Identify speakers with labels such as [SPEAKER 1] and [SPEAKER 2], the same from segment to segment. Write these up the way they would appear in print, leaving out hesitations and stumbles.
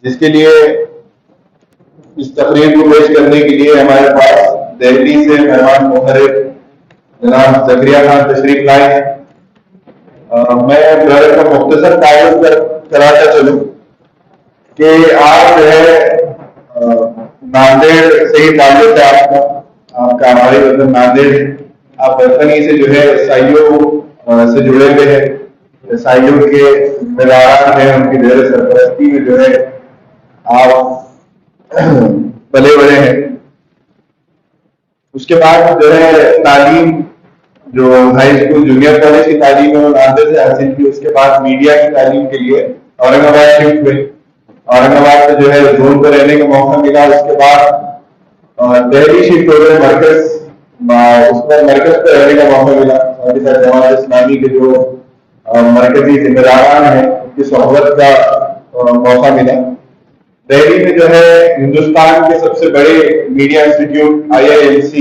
[SPEAKER 1] جس کے لیے اس تقریر کو پیش کرنے کے لیے ہمارے پاس دہلی سے مہمان محترم جناب زکریا خان تشریف لائے ہیں. میں کا مختصر تعارف کراتا چلوں کہ آپ جو ہے ناندیڑ سے ہی تعلق ہے آپ کا ہمارے وطن ناندیڑ ہے. آپ برطنی سے جو ہے عیسائیوں سے جڑے ہوئے ہیں, عیسائیوں کے مدارات ہیں, ان کی زیر سرپرستی میں جو ہے آپ پلے بڑے ہیں. اس کے بعد جو ہے تعلیم جو ہائی اسکول جونیئر کالج کی تعلیم ہے وہ ناندیڑ سے حاصل کی. اس کے بعد میڈیا کی تعلیم کے لیے اورنگ آباد شفٹ ہوئی. اورنگ آباد میں جو ہے زون پہ رہنے کا موقع ملا. اس کے بعد دہلی شفٹ ہو گئے مرکز, اس پر مرکز پہ رہنے کا موقع ملا. ساتھ ہی ساتھ جماعت اسلامی کے جو مرکزی ذمہ داران ہیں ان کی صحبت کا موقع ملا. دہلی میں جو ہے ہندوستان کے سب سے بڑے media institute IIMC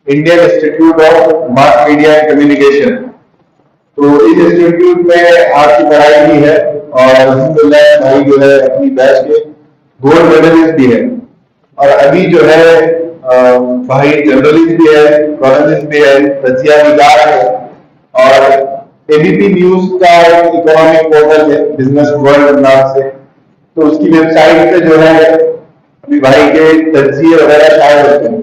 [SPEAKER 1] Indian institute of mass media and communication, تو اس انسٹیٹیوٹ میں آپ کی پڑھائی بھی ہے اور الحمدللہ بھائی جو ہے اپنی بیچ کے گولڈ میڈلسٹ بھی ہے. اور ابھی جو ہے بھائی جرنلسٹ بھی ہے, کالمسٹ بھی ہے, تجزیہ نگار ہے اور ABP نیوز کا ایک اکنامک پورٹل ہے بزنس ورلڈ نام سے, تو اس کی ویب سائٹ پہ جو ہے ابھی بھائی کے تجزیے وغیرہ شائع ہوتے ہیں.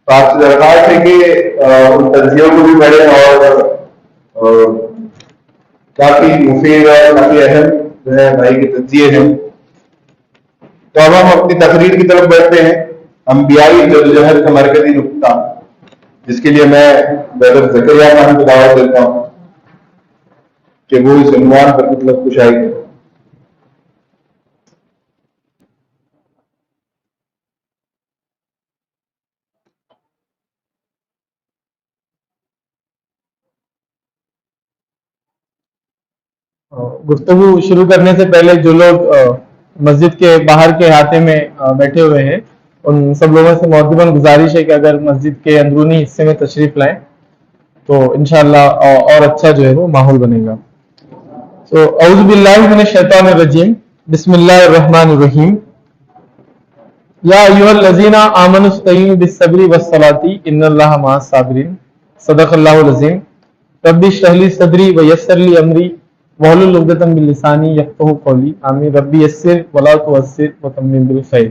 [SPEAKER 1] تو آپ سے درخواست ہے کہ ان تجزیوں کو بھی پڑھیں اور کافی مفید اور کافی اہم جو ہے بھائی کے تجزیے ہیں. تو اب ہم اپنی تقریر کی طرف بڑھتے ہیں. انبیائی جدوجہد کا مرکزی نقطہ, جس کے لیے میں برادر زکریا خان کو دعوت دیتا ہوں کہ وہ اس عنوان پر مطلب کچھ آئے گا.
[SPEAKER 2] گفتگو شروع کرنے سے پہلے جو لوگ مسجد کے باہر کے احاطے میں بیٹھے ہوئے ہیں ان سب لوگوں سے مؤدباً گزارش ہے کہ اگر مسجد کے اندرونی حصے میں تشریف لائیں تو انشاءاللہ اور اچھا جو ہے وہ ماحول بنے گا. تو اعوذ باللہ من الشیطان الرجیم, بسم اللہ الرحمن الرحیم. یا ایھا الذین آمنوا استعینوا بالصبر والصلاۃ ان اللہ مع الصابرین. صدق اللہ العظیم. رب اشرح لی صدری ویسر لی امری واحلل عقدۃ من لسانی یفقہوا قولی. آمین. ربی یسر ولا تعسر وتمم بالخیر.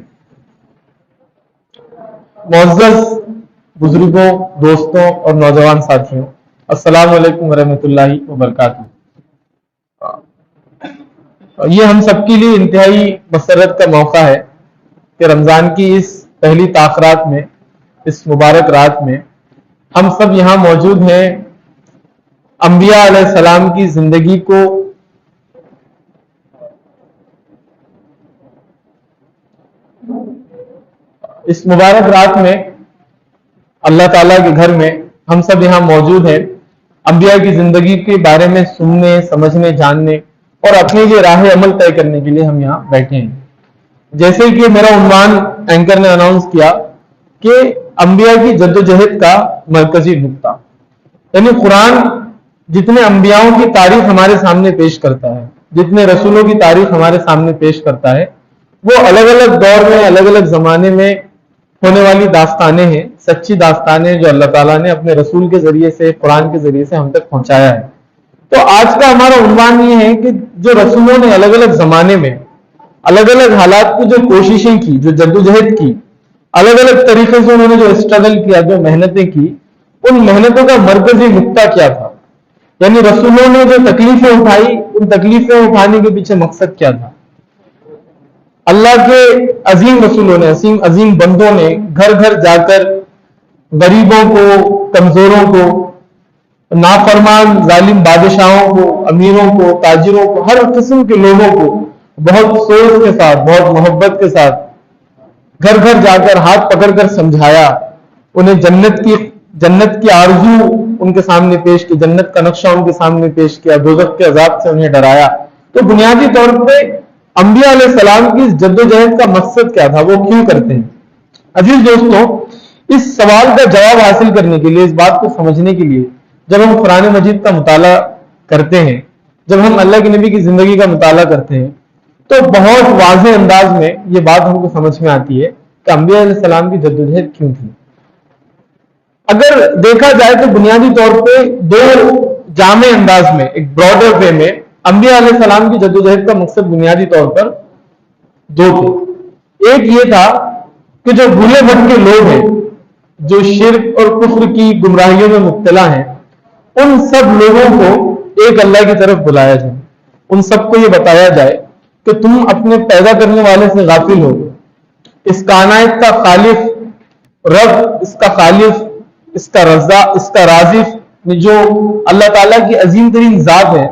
[SPEAKER 2] معزز بزرگوں, دوستوں اور نوجوان ساتھیوں, السلام علیکم ورحمۃ اللہ وبرکاتہ. یہ ہم سب کے لیے انتہائی مسرت کا موقع ہے کہ رمضان کی اس پہلی تاخرات میں, اس مبارک رات میں ہم سب یہاں موجود ہیں انبیاء علیہ السلام کی زندگی کو اس مبارک رات میں اللہ تعالیٰ کے گھر میں ہم سب یہاں موجود ہیں انبیاء کی زندگی کے بارے میں سننے, سمجھنے, جاننے اور اپنے لیے راہ عمل طے کرنے کے لیے ہم یہاں بیٹھے ہیں. جیسے کہ میرا عنوان اینکر نے اناؤنس کیا کہ انبیاء کی جدوجہد کا مرکزی نقطہ, یعنی قرآن جتنے انبیاؤں کی تاریخ ہمارے سامنے پیش کرتا ہے, جتنے رسولوں کی تاریخ ہمارے سامنے پیش کرتا ہے, وہ الگ الگ دور میں, الگ الگ زمانے میں ہونے والی داستانیں ہیں, سچی داستانیں جو اللہ تعالیٰ نے اپنے رسول کے ذریعے سے, قرآن کے ذریعے سے ہم تک پہنچایا ہے. تو آج کا ہمارا عنوان یہ ہے کہ جو رسولوں نے الگ الگ زمانے میں الگ الگ حالات کی جو کوششیں کی, جو جدوجہد کی, الگ الگ طریقے سے انہوں نے جو اسٹرگل کیا, جو محنتیں کی, ان محنتوں کا مرکزی نقطہ کیا تھا. یعنی رسولوں نے جو تکلیفیں اٹھائی, ان تکلیفیں اٹھانے کے پیچھے مقصد کیا تھا. اللہ کے عظیم رسولوں نے, عظیم بندوں نے گھر گھر جا کر غریبوں کو, کمزوروں کو, نافرمان ظالم بادشاہوں کو, امیروں کو, تاجروں کو, ہر قسم کے لوگوں کو بہت سوچ کے ساتھ, بہت محبت کے ساتھ گھر گھر جا کر ہاتھ پکڑ کر سمجھایا, انہیں جنت کی آرزو ان کے سامنے پیش کی, جنت کا نقشہ ان کے سامنے پیش کیا, دوزخ کے عذاب سے انہیں ڈرایا. تو بنیادی طور پہ انبیاء علیہ السلام کی جدوجہد کا مقصد کیا تھا, وہ کیوں کرتے ہیں؟ عزیز دوستوں, اس سوال کا جواب حاصل کرنے کے لیے, اس بات کو سمجھنے کے لیے جب ہم قرآن مجید کا مطالعہ کرتے ہیں, جب ہم اللہ کے نبی کی زندگی کا مطالعہ کرتے ہیں, تو بہت واضح انداز میں یہ بات ہم کو سمجھ میں آتی ہے کہ انبیاء علیہ السلام کی جدوجہد کیوں تھی. اگر دیکھا جائے تو بنیادی طور پہ دو جامع انداز میں، ایک براڈر وے میں، انبیاء علیہ السلام کی جدوجہد کا مقصد بنیادی طور پر دو تھے. ایک یہ تھا کہ جو بھولے بھٹکے لوگ ہیں، جو شرک اور کفر کی گمراہیوں میں مبتلا ہیں، ان سب لوگوں کو ایک اللہ کی طرف بلایا جائے. ان سب کو یہ بتایا جائے کہ تم اپنے پیدا کرنے والے سے غافل ہو. اس کائنات کا خالق رب، اس کا خالق، اس کا رزاق، اس کا رازق، جو اللہ تعالیٰ کی عظیم ترین ذات ہے،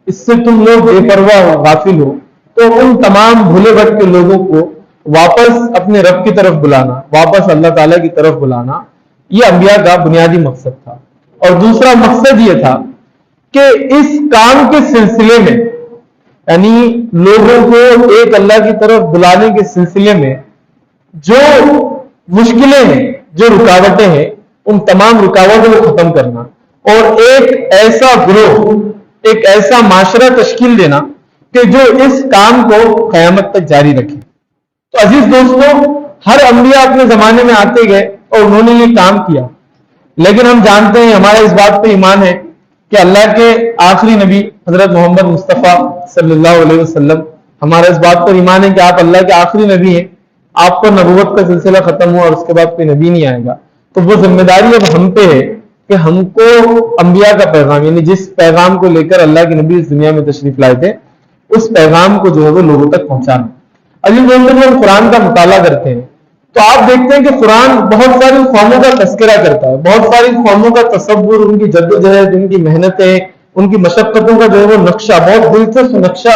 [SPEAKER 2] اس سے تم لوگ بے پرواہ ہو، غافل ہو. تو ان تمام بھولے بھٹکے لوگوں کو واپس اپنے رب کی طرف بلانا، واپس اللہ تعالیٰ کی طرف بلانا، یہ انبیاء کا بنیادی مقصد تھا. اور دوسرا مقصد یہ تھا کہ اس کام کے سلسلے میں، یعنی لوگوں کو ایک اللہ کی طرف بلانے کے سلسلے میں جو مشکلیں ہیں، جو رکاوٹیں ہیں، ان تمام رکاوٹوں کو ختم کرنا اور ایک ایسا گروہ، ایک ایسا معاشرہ تشکیل دینا کہ جو اس کام کو قیامت تک جاری رکھے. تو عزیز دوستوں، ہر انبیاء اپنے زمانے میں آتے گئے اور انہوں نے یہ کام کیا، لیکن ہم جانتے ہیں، ہمارا اس بات پہ ایمان ہے کہ اللہ کے آخری نبی حضرت محمد مصطفیٰ صلی اللہ علیہ وسلم، ہمارا اس بات پر ایمان ہے کہ آپ اللہ کے آخری نبی ہیں. آپ پر نبوت کا سلسلہ ختم ہوا اور اس کے بعد کوئی نبی نہیں آئے گا. تو وہ ذمہ داری اب ہم پہ ہے کہ ہم کو انبیاء کا پیغام، یعنی جس پیغام کو لے کر اللہ کے نبی اس دنیا میں تشریف لائے تھے، اس پیغام کو جو ہے وہ لوگوں تک پہنچانا. عزیز دوستوں، جب ہم قرآن کا مطالعہ کرتے ہیں تو آپ دیکھتے ہیں کہ قرآن بہت ساری قوموں کا تذکرہ کرتا ہے، بہت ساری قوموں کا تصور، ان کی جدوجہد، ان کی محنتیں، ان کی مشقتوں کا جو ہے وہ نقشہ، بہت دلچسپ نقشہ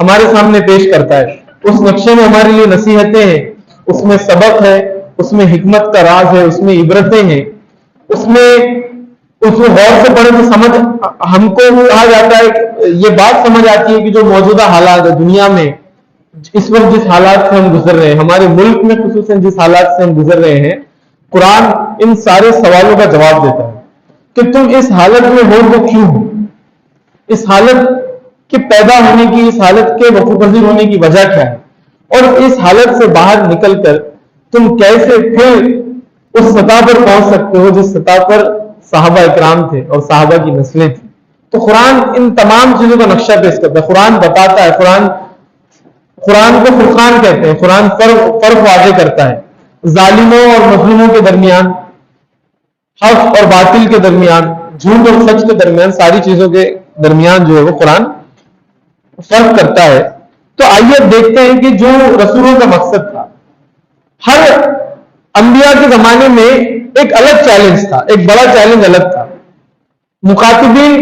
[SPEAKER 2] ہمارے سامنے پیش کرتا ہے. اس نقشے میں ہمارے لیے نصیحتیں ہیں، اس میں سبق ہے، اس میں حکمت کا راز ہے، اس میں عبرتیں ہیں، اس میں غور سے پڑھیں تو سمجھ، ہم کو کہا جاتا ہے کہ یہ بات سمجھ آتی ہے کہ جو موجودہ حالات ہے دنیا میں، اس وقت جس حالات سے ہم گزر رہے ہیں، ہمارے ملک میں خصوصاً جس حالات سے ہم گزر رہے ہیں، قرآن ان سارے سوالوں کا جواب دیتا ہے کہ تم اس حالت میں ہو تو کیوں ہو، اس حالت کے پیدا ہونے کی، اس حالت کے وقوع پذیر ہونے کی وجہ کیا ہے، اور اس حالت سے باہر نکل کر تم کیسے پھر اس سطح پر پہنچ سکتے ہو جس سطح پر صحابہ اکرام تھے اور صحابہ کی نسلیں تھیں. تو قرآن ان تمام چیزوں کا نقشہ پیش کرتا ہے. قرآن بتاتا ہے، قرآن کو فرقان کہتے ہیں، قرآن فرق واضح کرتا ہے ظالموں اور مظلوموں کے درمیان، حق اور باطل کے درمیان، جھوٹ اور سچ کے درمیان، ساری چیزوں کے درمیان جو ہے وہ قرآن فرق کرتا ہے. تو آئیے دیکھتے ہیں کہ جو رسولوں کا مقصد تھا، ہر انبیاء کے زمانے میں ایک الگ چیلنج تھا، ایک بڑا چیلنج الگ تھا. مخاطبین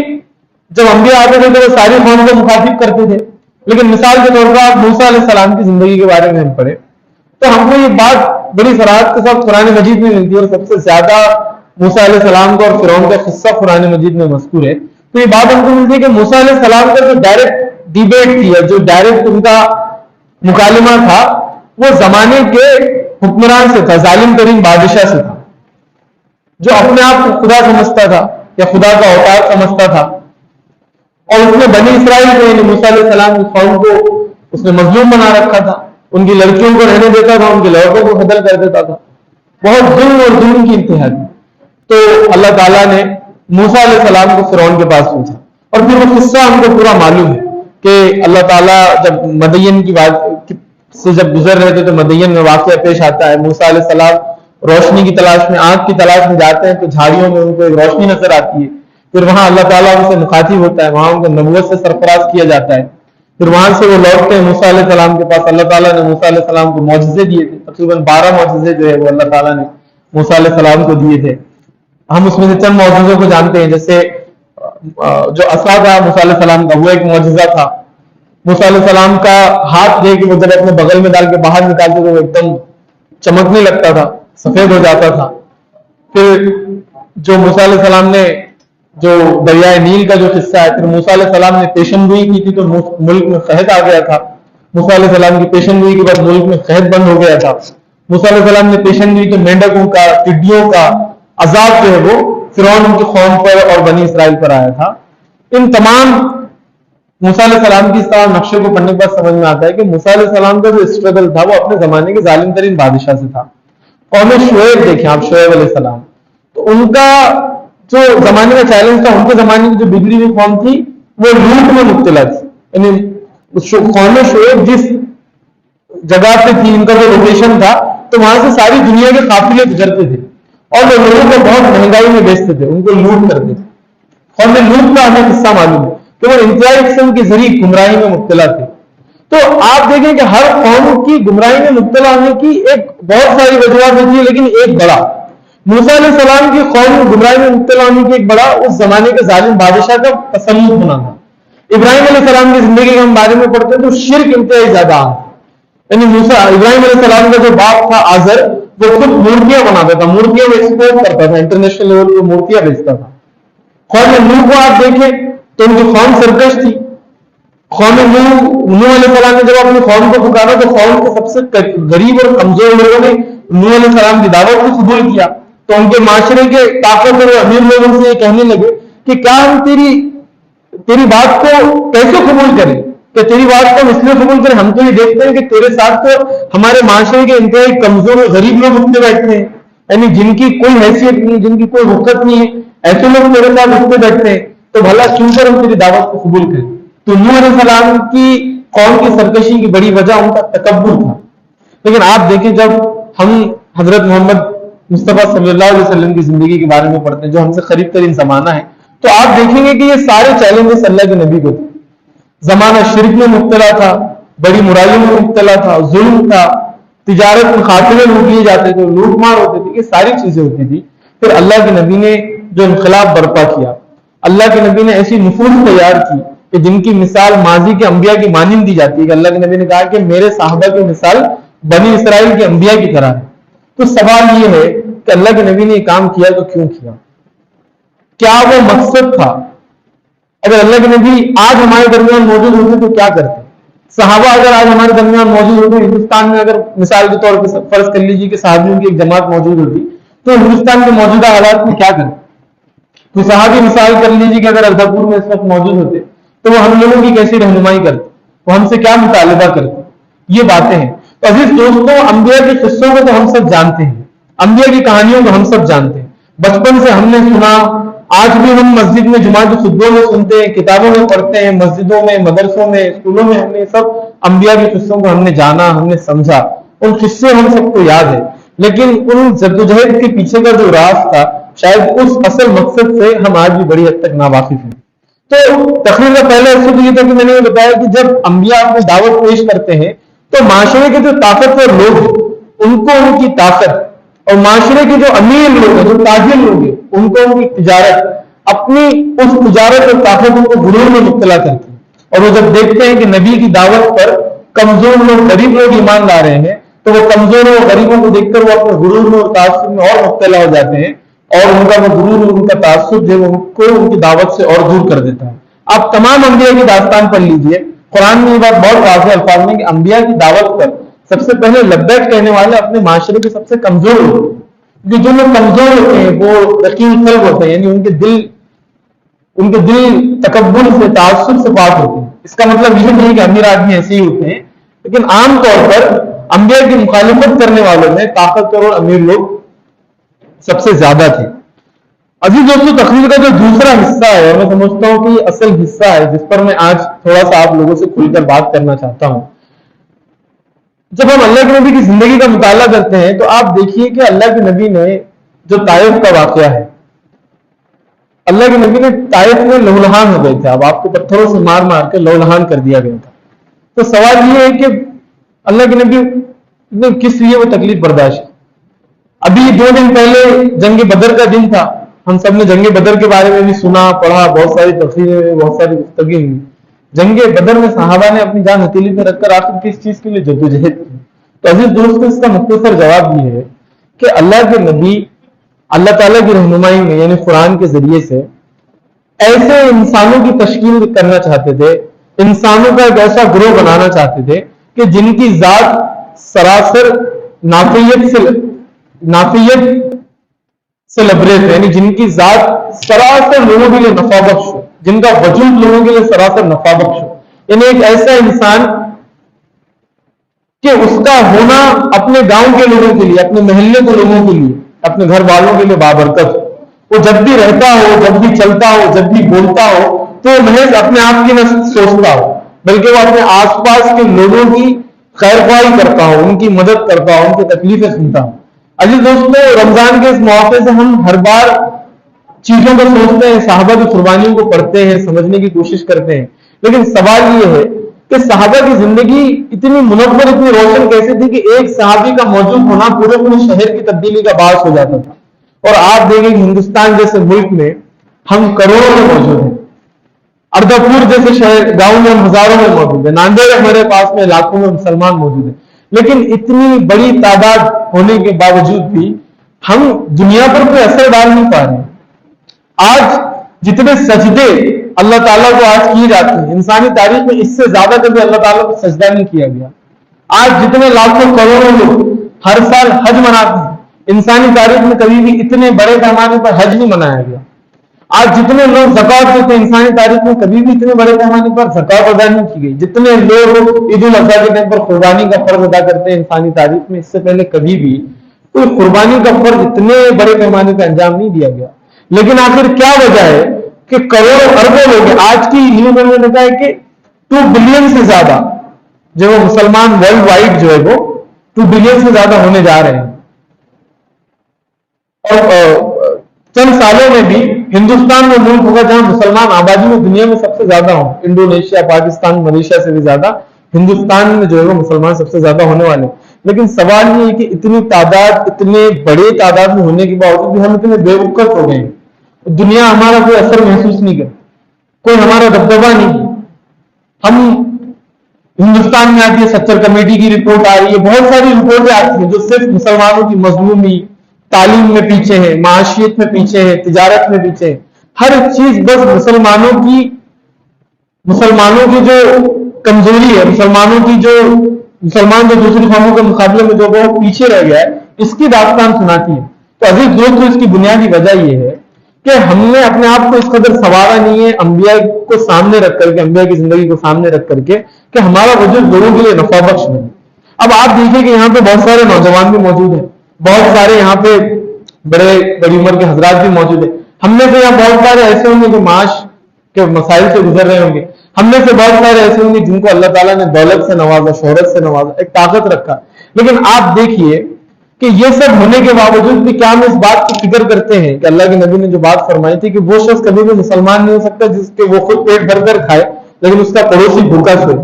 [SPEAKER 2] جب انبیاء آتے تھے تو وہ ساری قوم کو مخاطب کرتے تھے، لیکن مثال کے طور پر آپ موسیٰ علیہ السلام کی زندگی کے بارے میں ہم پڑھیں تو ہم کو یہ بات بڑی صراحت کے ساتھ قرآن مجید میں ملتی ہے، اور سب سے زیادہ موسیٰ علیہ السلام کا اور فرعون کا قصہ قرآن مجید میں مذکور ہے. تو یہ بات ہم کو ملتی ہے کہ موسیٰ علیہ السلام کا جو ڈائریکٹ ڈیبیٹ تھی، جو ڈائریکٹ ان کا مکالمہ تھا، وہ زمانے کے حکمران سے تھا، ظالم ترین بادشاہ سے تھا، جو اپنے آپ کو خدا سمجھتا تھا یا خدا کا اوتار سمجھتا تھا. اور اس نے بنی اسرائیل کو، یعنی موسیٰ علیہ السلام کی قوم کو اس نے مظلوم بنا رکھا تھا، ان کی لڑکیوں کو رہنے دیتا تھا، ان کے لڑکوں کو قتل کر دیتا تھا، بہت ظلم اور ظلم کی انتہا تھی. تو اللہ تعالیٰ نے موسیٰ علیہ السلام کو فرعون کے پاس پہنچا، اور پھر وہ قصہ ہم کو پورا معلوم ہے کہ اللہ تعالیٰ جب مدین کی بات سے جب گزر رہے تھے تو مدین میں واقعہ پیش آتا ہے. موسیٰ علیہ السلام روشنی کی تلاش میں، آنکھ کی تلاش میں جاتے ہیں تو جھاڑیوں میں ان کو ایک روشنی نظر آتی ہے. پھر وہاں اللہ تعالیٰ ان سے مخاطب ہوتا ہے، وہاں ان کو نبوت سے سرفراز کیا جاتا ہے. پھر وہاں سے وہ لوٹتے ہیں موسیٰ علیہ السلام کے پاس. اللہ تعالیٰ نے موسیٰ علیہ السلام کو معجزے دیے تھے، تقریباً 12 معجزے جو ہے وہ اللہ تعالیٰ نے موسیٰ علیہ السلام کو دیے تھے. ہم اس میں سے چند معجزوں کو جانتے ہیں، جیسے جو عصا تھا موسیٰ علیہ السلام کا، وہ ایک معجزہ تھا. موسیٰ علیہ السلام کا ہاتھ دے کے وہ جب اپنے بغل میں ڈال کے باہر نکالتے تو وہ ایک دم چمکنے لگتا تھا، سفید ہو جاتا تھا. پھر جو موسیٰ علیہ السلام نے جو دریائے نیل کا جو قصہ ہے، پھر موسیٰ علیہ السلام نے پیشن گوئی کی تھی تو ملک میں قحط آ گیا تھا. موسیٰ علیہ السلام کی پیشن گوئی کے بعد ملک میں قحط بند ہو گیا تھا. موسیٰ علیہ السلام نے پیشن گوئی تو مینڈکوں کا، ٹڈیوں کا عذاب جو ہے وہ فرعون کی قوم پر اور بنی اسرائیل پر آیا تھا. ان تمام موسیٰ علیہ السلام کی اس طرح نقشے کو پڑھنے کے بعد سمجھ میں آتا ہے کہ موسیٰ علیہ السلام کا جو اسٹرگل تھا وہ اپنے زمانے کے ظالم ترین بادشاہ سے تھا. قوم شعیب دیکھیں آپ، شعیب علیہ السلام، تو ان کا جو زمانے کا چیلنج تھا، ان کے زمانے کی جو بگڑی ہوئی قوم تھی وہ لوٹ میں مبتلا تھی. یعنی قوم شعیب جس جگہ پہ تھی، ان کا جو لوکیشن تھا، تو وہاں سے ساری دنیا کے قافلے گزرتے تھے اور وہ لوگوں کو بہت مہنگائی میں بیچتے تھے، ان کو لوٹ کرتے تھے. قوم لوٹ کا ہمیں قصہ معلوم ہے کہ وہ انتہائی قسم کے ذریعے گمراہی میں مبتلا تھے. تو آپ دیکھیں کہ ہر قوم کی گمراہی میں مبتلا ہونے کی ایک بہت ساری وجوہات ہوتی ہے، لیکن ایک بڑا، موسیٰ علیہ السلام کی قوم گمراہی میں مبتلا ہونے کی ایک بڑا اس زمانے کے ظالم بادشاہ کا تسلط ہونا تھا. ابراہیم علیہ السلام کی زندگی کے ہم بارے میں پڑھتے ہیں تو شرک انتہائی زیادہ عام تھا. یعنی ابراہیم علیہ السلام کا جو باپ تھا آزر، وہ خود مورتیاں بناتا تھا، مورتیاں میں ایکسپورٹ کرتا تھا، انٹرنیشنل لیول پہ مورتیاں بیچتا تھا. قوم نوح کو آپ دیکھیں تو ان کی قوم سرکش تھی. قوم نوح علیہ السلام نے جب اپنی قوم کو پکارا تو قوم کے سب سے غریب اور کمزور لوگوں نے نوح علیہ السلام کی دعوت کو قبول کیا. تو ان کے معاشرے کے طاقتور اور امیر لوگوں سے یہ کہنے لگے کہ کیا ہم تیری بات کو کیسے قبول کریں، کہ تیری بات کو ہم اس لیے قبول کریں، ہم تو یہ دیکھتے ہیں کہ تیرے ساتھ تو ہمارے معاشرے کے انتہائی کمزور اور غریب لوگ اٹھتے بیٹھتے ہیں، یعنی جن کی کوئی حیثیت نہیں، جن کی کوئی وقت نہیں ہے، ایسے لوگ تیرے ساتھ اٹھتے بیٹھتے ہیں، تو بھلا کیوں کر ہم تیری دعوت کو قبول کریں. تو نوح علیہ السلام کی قوم کی سرکشی کی بڑی وجہ ان کا تکبر تھا. لیکن آپ دیکھیں جب ہم حضرت محمد مصطفیٰ صلی اللہ علیہ وسلم کی زندگی کے بارے میں پڑھتے ہیں جو ہم سے قریب ترین زمانہ ہے، تو آپ دیکھیں گے کہ یہ سارے چیلنجز اللہ کے نبی کو تھے. زمانہ شرک میں مبتلا تھا، بڑی برائیوں میں مبتلا تھا، ظلم تھا، تجارت میں خاتمے لوٹ لیے جاتے تھے، لوٹ مار ہوتے تھے، یہ ساری چیزیں ہوتی تھی. پھر اللہ کے نبی نے جو انقلاب برپا کیا، اللہ کے نبی نے ایسی نفوذ تیار کی کہ جن کی مثال ماضی کے انبیاء کی مانند دی جاتی ہے، کہ اللہ کے نبی نے کہا کہ میرے صحابہ کی مثال بنی اسرائیل کے انبیاء کی طرح ہے. تو سوال یہ ہے کہ اللہ کے نبی نے یہ کام کیا تو کیوں کیا؟ کیا وہ مقصد تھا؟ اگر اللہ کے نبی آج ہمارے درمیان موجود ہوتے تو کیا کرتے؟ صحابہ اگر آج ہمارے درمیان موجود ہوتے، ہندوستان میں اگر مثال کے طور پر فرض کر لیجیے کہ صحابیوں کی ایک جماعت موجود ہوتی، تو ہندوستان کے موجودہ حالات میں کیا کرتے؟ تو صحابی مثال کر لیجیے کہ اگر اردا پور میں اس وقت موجود ہوتے تو وہ ہم لوگوں کی کیسی رہنمائی کرتے، وہ ہم سے کیا مطالبہ کرتے؟ یہ باتیں ہیں. تو عزیز دوستوں، انبیاء کے قصوں کو تو ہم سب جانتے ہیں، انبیاء کی کہانیوں کو ہم سب جانتے ہیں، بچپن سے ہم نے سنا، آج بھی ہم مسجد میں جمعہ کے خطبوں میں سنتے ہیں، کتابوں میں پڑھتے ہیں، مسجدوں میں، مدرسوں میں، اسکولوں میں، ہم نے سب انبیاء کے قصوں کو ہم نے جانا، ہم نے سمجھا، ان قصے ہم سب کو یاد ہے. لیکن ان جدوجہد کے پیچھے کا جو راز تھا، شاید اس اصل مقصد سے ہم آج بھی بڑی حد تک ناواقف ہیں. تو تقریر کا پہلا حصہ تو یہ تھا کہ میں نے یہ بتایا کہ جب انبیاء اپنی دعوت پیش کرتے ہیں تو معاشرے کے جو طاقتور لوگ ہیں ان کو ان کی طاقت، اور معاشرے کے جو امیر لوگ ہیں، جو تاجر لوگ ہیں، ان کو ان کی تجارت، اپنی اس تجارت اور طاقتوں کو غرور میں مبتلا کرتی ہے. اور وہ جب دیکھتے ہیں کہ نبی کی دعوت پر کمزور لوگ، غریب لوگ ایمان لا رہے ہیں، تو وہ کمزوروں اور غریبوں کو دیکھ کر وہ اپنے غرور میں اور تعصب میں اور مبتلا ہو جاتے ہیں، اور ان کا وہ غرور اور ان کا تعصب جو ان کو ان کی دعوت سے اور دور کر دیتا ہے. آپ تمام انبیاء کی داستان پڑھ لیجئے، قرآن میں یہ بات بہت واضح الفاظ میں کہ انبیاء کی دعوت پر سب سے پہلے لبیک کہنے والے اپنے معاشرے کے سب سے کمزور ہوتے ہیں. جو لوگ کمزور ہوتے ہیں وہ رقیق قلب ہوتے ہیں، یعنی ان کے دل تکبر سے، تعصب سے پاک ہوتے ہیں. اس کا مطلب یہ نہیں کہ امیر آدمی ایسے ہی ہوتے ہیں، لیکن عام طور پر انبیاء کی مخالفت کرنے والوں میں طاقتور اور امیر لوگ سب سے زیادہ تھے. عزیز دوستو، تقریر کا جو دوسرا حصہ ہے، اور میں سمجھتا ہوں کہ یہ اصل حصہ ہے جس پر میں آج تھوڑا سا آپ لوگوں سے کھل کر بات کرنا چاہتا ہوں. جب ہم اللہ کے نبی کی زندگی کا مطالعہ کرتے ہیں تو آپ دیکھیے کہ اللہ کے نبی نے جو طائف کا واقعہ ہے، اللہ کے نبی نے طائف میں لہولہان ہو گئے تھے، اب آپ کو پتھروں سے مار مار کے لہولہان کر دیا گیا تھا. تو سوال یہ ہے کہ اللہ کے نبی نے کس لیے وہ تکلیف برداشت کی؟ ابھی 2 دن پہلے جنگ بدر کا دن تھا، ہم سب نے جنگ بدر کے بارے میں بھی سنا، پڑھا، بہت ساری تفسیریں، بہت ساری گفتگو ہوئی. جنگ بدر میں صحابہ نے اپنی جان ہتھیلی پہ رکھ کر آخر کس چیز کے لیے جدوجہد کی؟ تو عزیز دوستو، اس کا مختصر جواب یہ ہے کہ اللہ کے نبی اللہ تعالیٰ کی رہنمائی میں، یعنی قرآن کے ذریعے سے ایسے انسانوں کی تشکیل کرنا چاہتے تھے، انسانوں کا ایک ایسا گروہ بنانا چاہتے تھے کہ جن کی ذات سراسر نافیت سے لبریز ہے، یعنی جن کی ذات سراسر لوگوں کے لیے نفع بخش ہو، جن کا وجود لوگوں کے لیے سراسر نفع بخش ہو. یعنی ایک ایسا انسان کہ اس کا ہونا اپنے گاؤں کے لوگوں کے لیے، اپنے محلے کے لوگوں کے لیے، اپنے گھر والوں کے لیے بابرکت ہو۔ وہ جب بھی رہتا ہو، جب بھی چلتا ہو، جب بھی بولتا ہو، تو وہ محض اپنے آپ کی نہ سوچتا ہو، بلکہ وہ اپنے آس پاس کے لوگوں کی خیر خواہی کرتا ہو، ان کی مدد کرتا ہو، ان کی تکلیفیں سنتا ہو۔ عزیز دوستوں، رمضان کے اس موقع سے ہم ہر بار چیزوں کو سوچتے ہیں، صحابہ کی قربانیوں کو پڑھتے ہیں، سمجھنے کی کوشش کرتے ہیں، لیکن سوال یہ ہے کہ صحابہ کی زندگی اتنی منور، اتنی روشن کیسے تھی کہ ایک صحابی کا موجود ہونا پورے شہر کی تبدیلی کا باعث ہو جاتا تھا۔ اور آپ دیکھیں کہ ہندوستان جیسے ملک میں ہم کروڑوں میں موجود ہیں، اردپور جیسے شہر گاؤں میں ہم ہزاروں میں موجود ہیں، ناندیڑ ہمارے پاس میں لاکھوں میں مسلمان موجود ہیں، لیکن اتنی بڑی تعداد ہونے کے باوجود بھی ہم دنیا پر کوئی اثر ڈال نہیں پا رہے ہیں۔ آج جتنے سجدے اللہ تعالیٰ کو آج کیے جاتے ہیں، انسانی تاریخ میں اس سے زیادہ کبھی اللہ تعالیٰ کو سجدہ نہیں کیا گیا۔ آج جتنے لاکھوں کروڑوں لوگ ہر سال حج مناتے ہیں، انسانی تاریخ میں کبھی بھی اتنے بڑے پیمانے پر حج نہیں منایا گیا۔ آج جتنے لوگ زکوٰۃ دیتے ہیں، انسانی تاریخ میں کبھی بھی اتنے بڑے پیمانے پر زکوٰۃ ادا نہیں کی گئی۔ جتنے لوگ عید الاضحیٰ کے ٹائم پر قربانی کا فرض ادا کرتے ہیں، انسانی تاریخ میں اس سے پہلے کبھی بھی کوئی قربانی کا فرض اتنے بڑے پیمانے پر انجام نہیں دیا گیا۔ لیکن آخر کیا وجہ ہے کہ کروڑوں اربوں لوگ، آج کی نیوز میں نے بتایا کہ 2 بلین سے زیادہ جو مسلمان ورلڈ وائڈ جو ہے وہ 2 بلین سے زیادہ ہونے جا رہے ہیں۔ اور چند سالوں میں بھی ہندوستان میں ملک ہوگا جہاں مسلمان آبادی میں دنیا میں سب سے زیادہ ہوں۔ انڈونیشیا، پاکستان، ملیشیا سے بھی زیادہ ہندوستان میں جو ہے وہ مسلمان سب سے زیادہ ہونے والے ہیں۔ لیکن سوال یہ ہے کہ اتنی تعداد، اتنے بڑے تعداد میں ہونے کے باوجود بھی ہم اتنے بے وقت ہو گئے ہیں، دنیا ہمارا کوئی اثر محسوس نہیں کرتی، کوئی ہمارا دبدبہ نہیں۔ ہم ہندوستان میں آتی ہے سچر کمیٹی کی رپورٹ آ رہی ہے، بہت ساری رپورٹیں آتی ہیں جو صرف مسلمانوں کی مظلومی، تعلیم میں پیچھے ہے، معاشیت میں پیچھے ہے، تجارت میں پیچھے ہے، ہر چیز بس مسلمانوں کی جو کمزوری ہے، مسلمان جو دوسری قوموں کے مقابلے میں جو بہت پیچھے رہ گیا ہے، اس کی داستان سناتی ہے۔ تو عزیز دوستو، اس کی بنیادی وجہ یہ ہے کہ ہم نے اپنے آپ کو اس قدر سنوارا نہیں ہے انبیاء کو سامنے رکھ کر کے، انبیاء کی زندگی کو سامنے رکھ کر کے، کہ ہمارا وجود لوگوں کے لیے نفع بخش بنے۔ اب آپ دیکھیں کہ یہاں پہ بہت سارے نوجوان بھی موجود ہیں، بہت سارے یہاں پہ بڑی عمر کے حضرات بھی موجود ہیں۔ ہم میں سے یہاں بہت سارے ایسے ہوں گے جو معاش کے مسائل سے گزر رہے ہوں گے، ہم میں سے بہت سارے ایسے ہوں گے جن کو اللہ تعالیٰ نے دولت سے نوازا، شہرت سے نوازا، ایک طاقت رکھا، لیکن آپ دیکھیے کہ یہ سب ہونے کے باوجود بھی کیا ہم اس بات کی فکر کرتے ہیں کہ اللہ کے نبی نے جو بات فرمائی تھی کہ وہ شخص کبھی بھی مسلمان نہیں ہو سکتا جس کے وہ خود پیٹ بھر کر کھائے لیکن اس کا پڑوسی بھوکا سوئے۔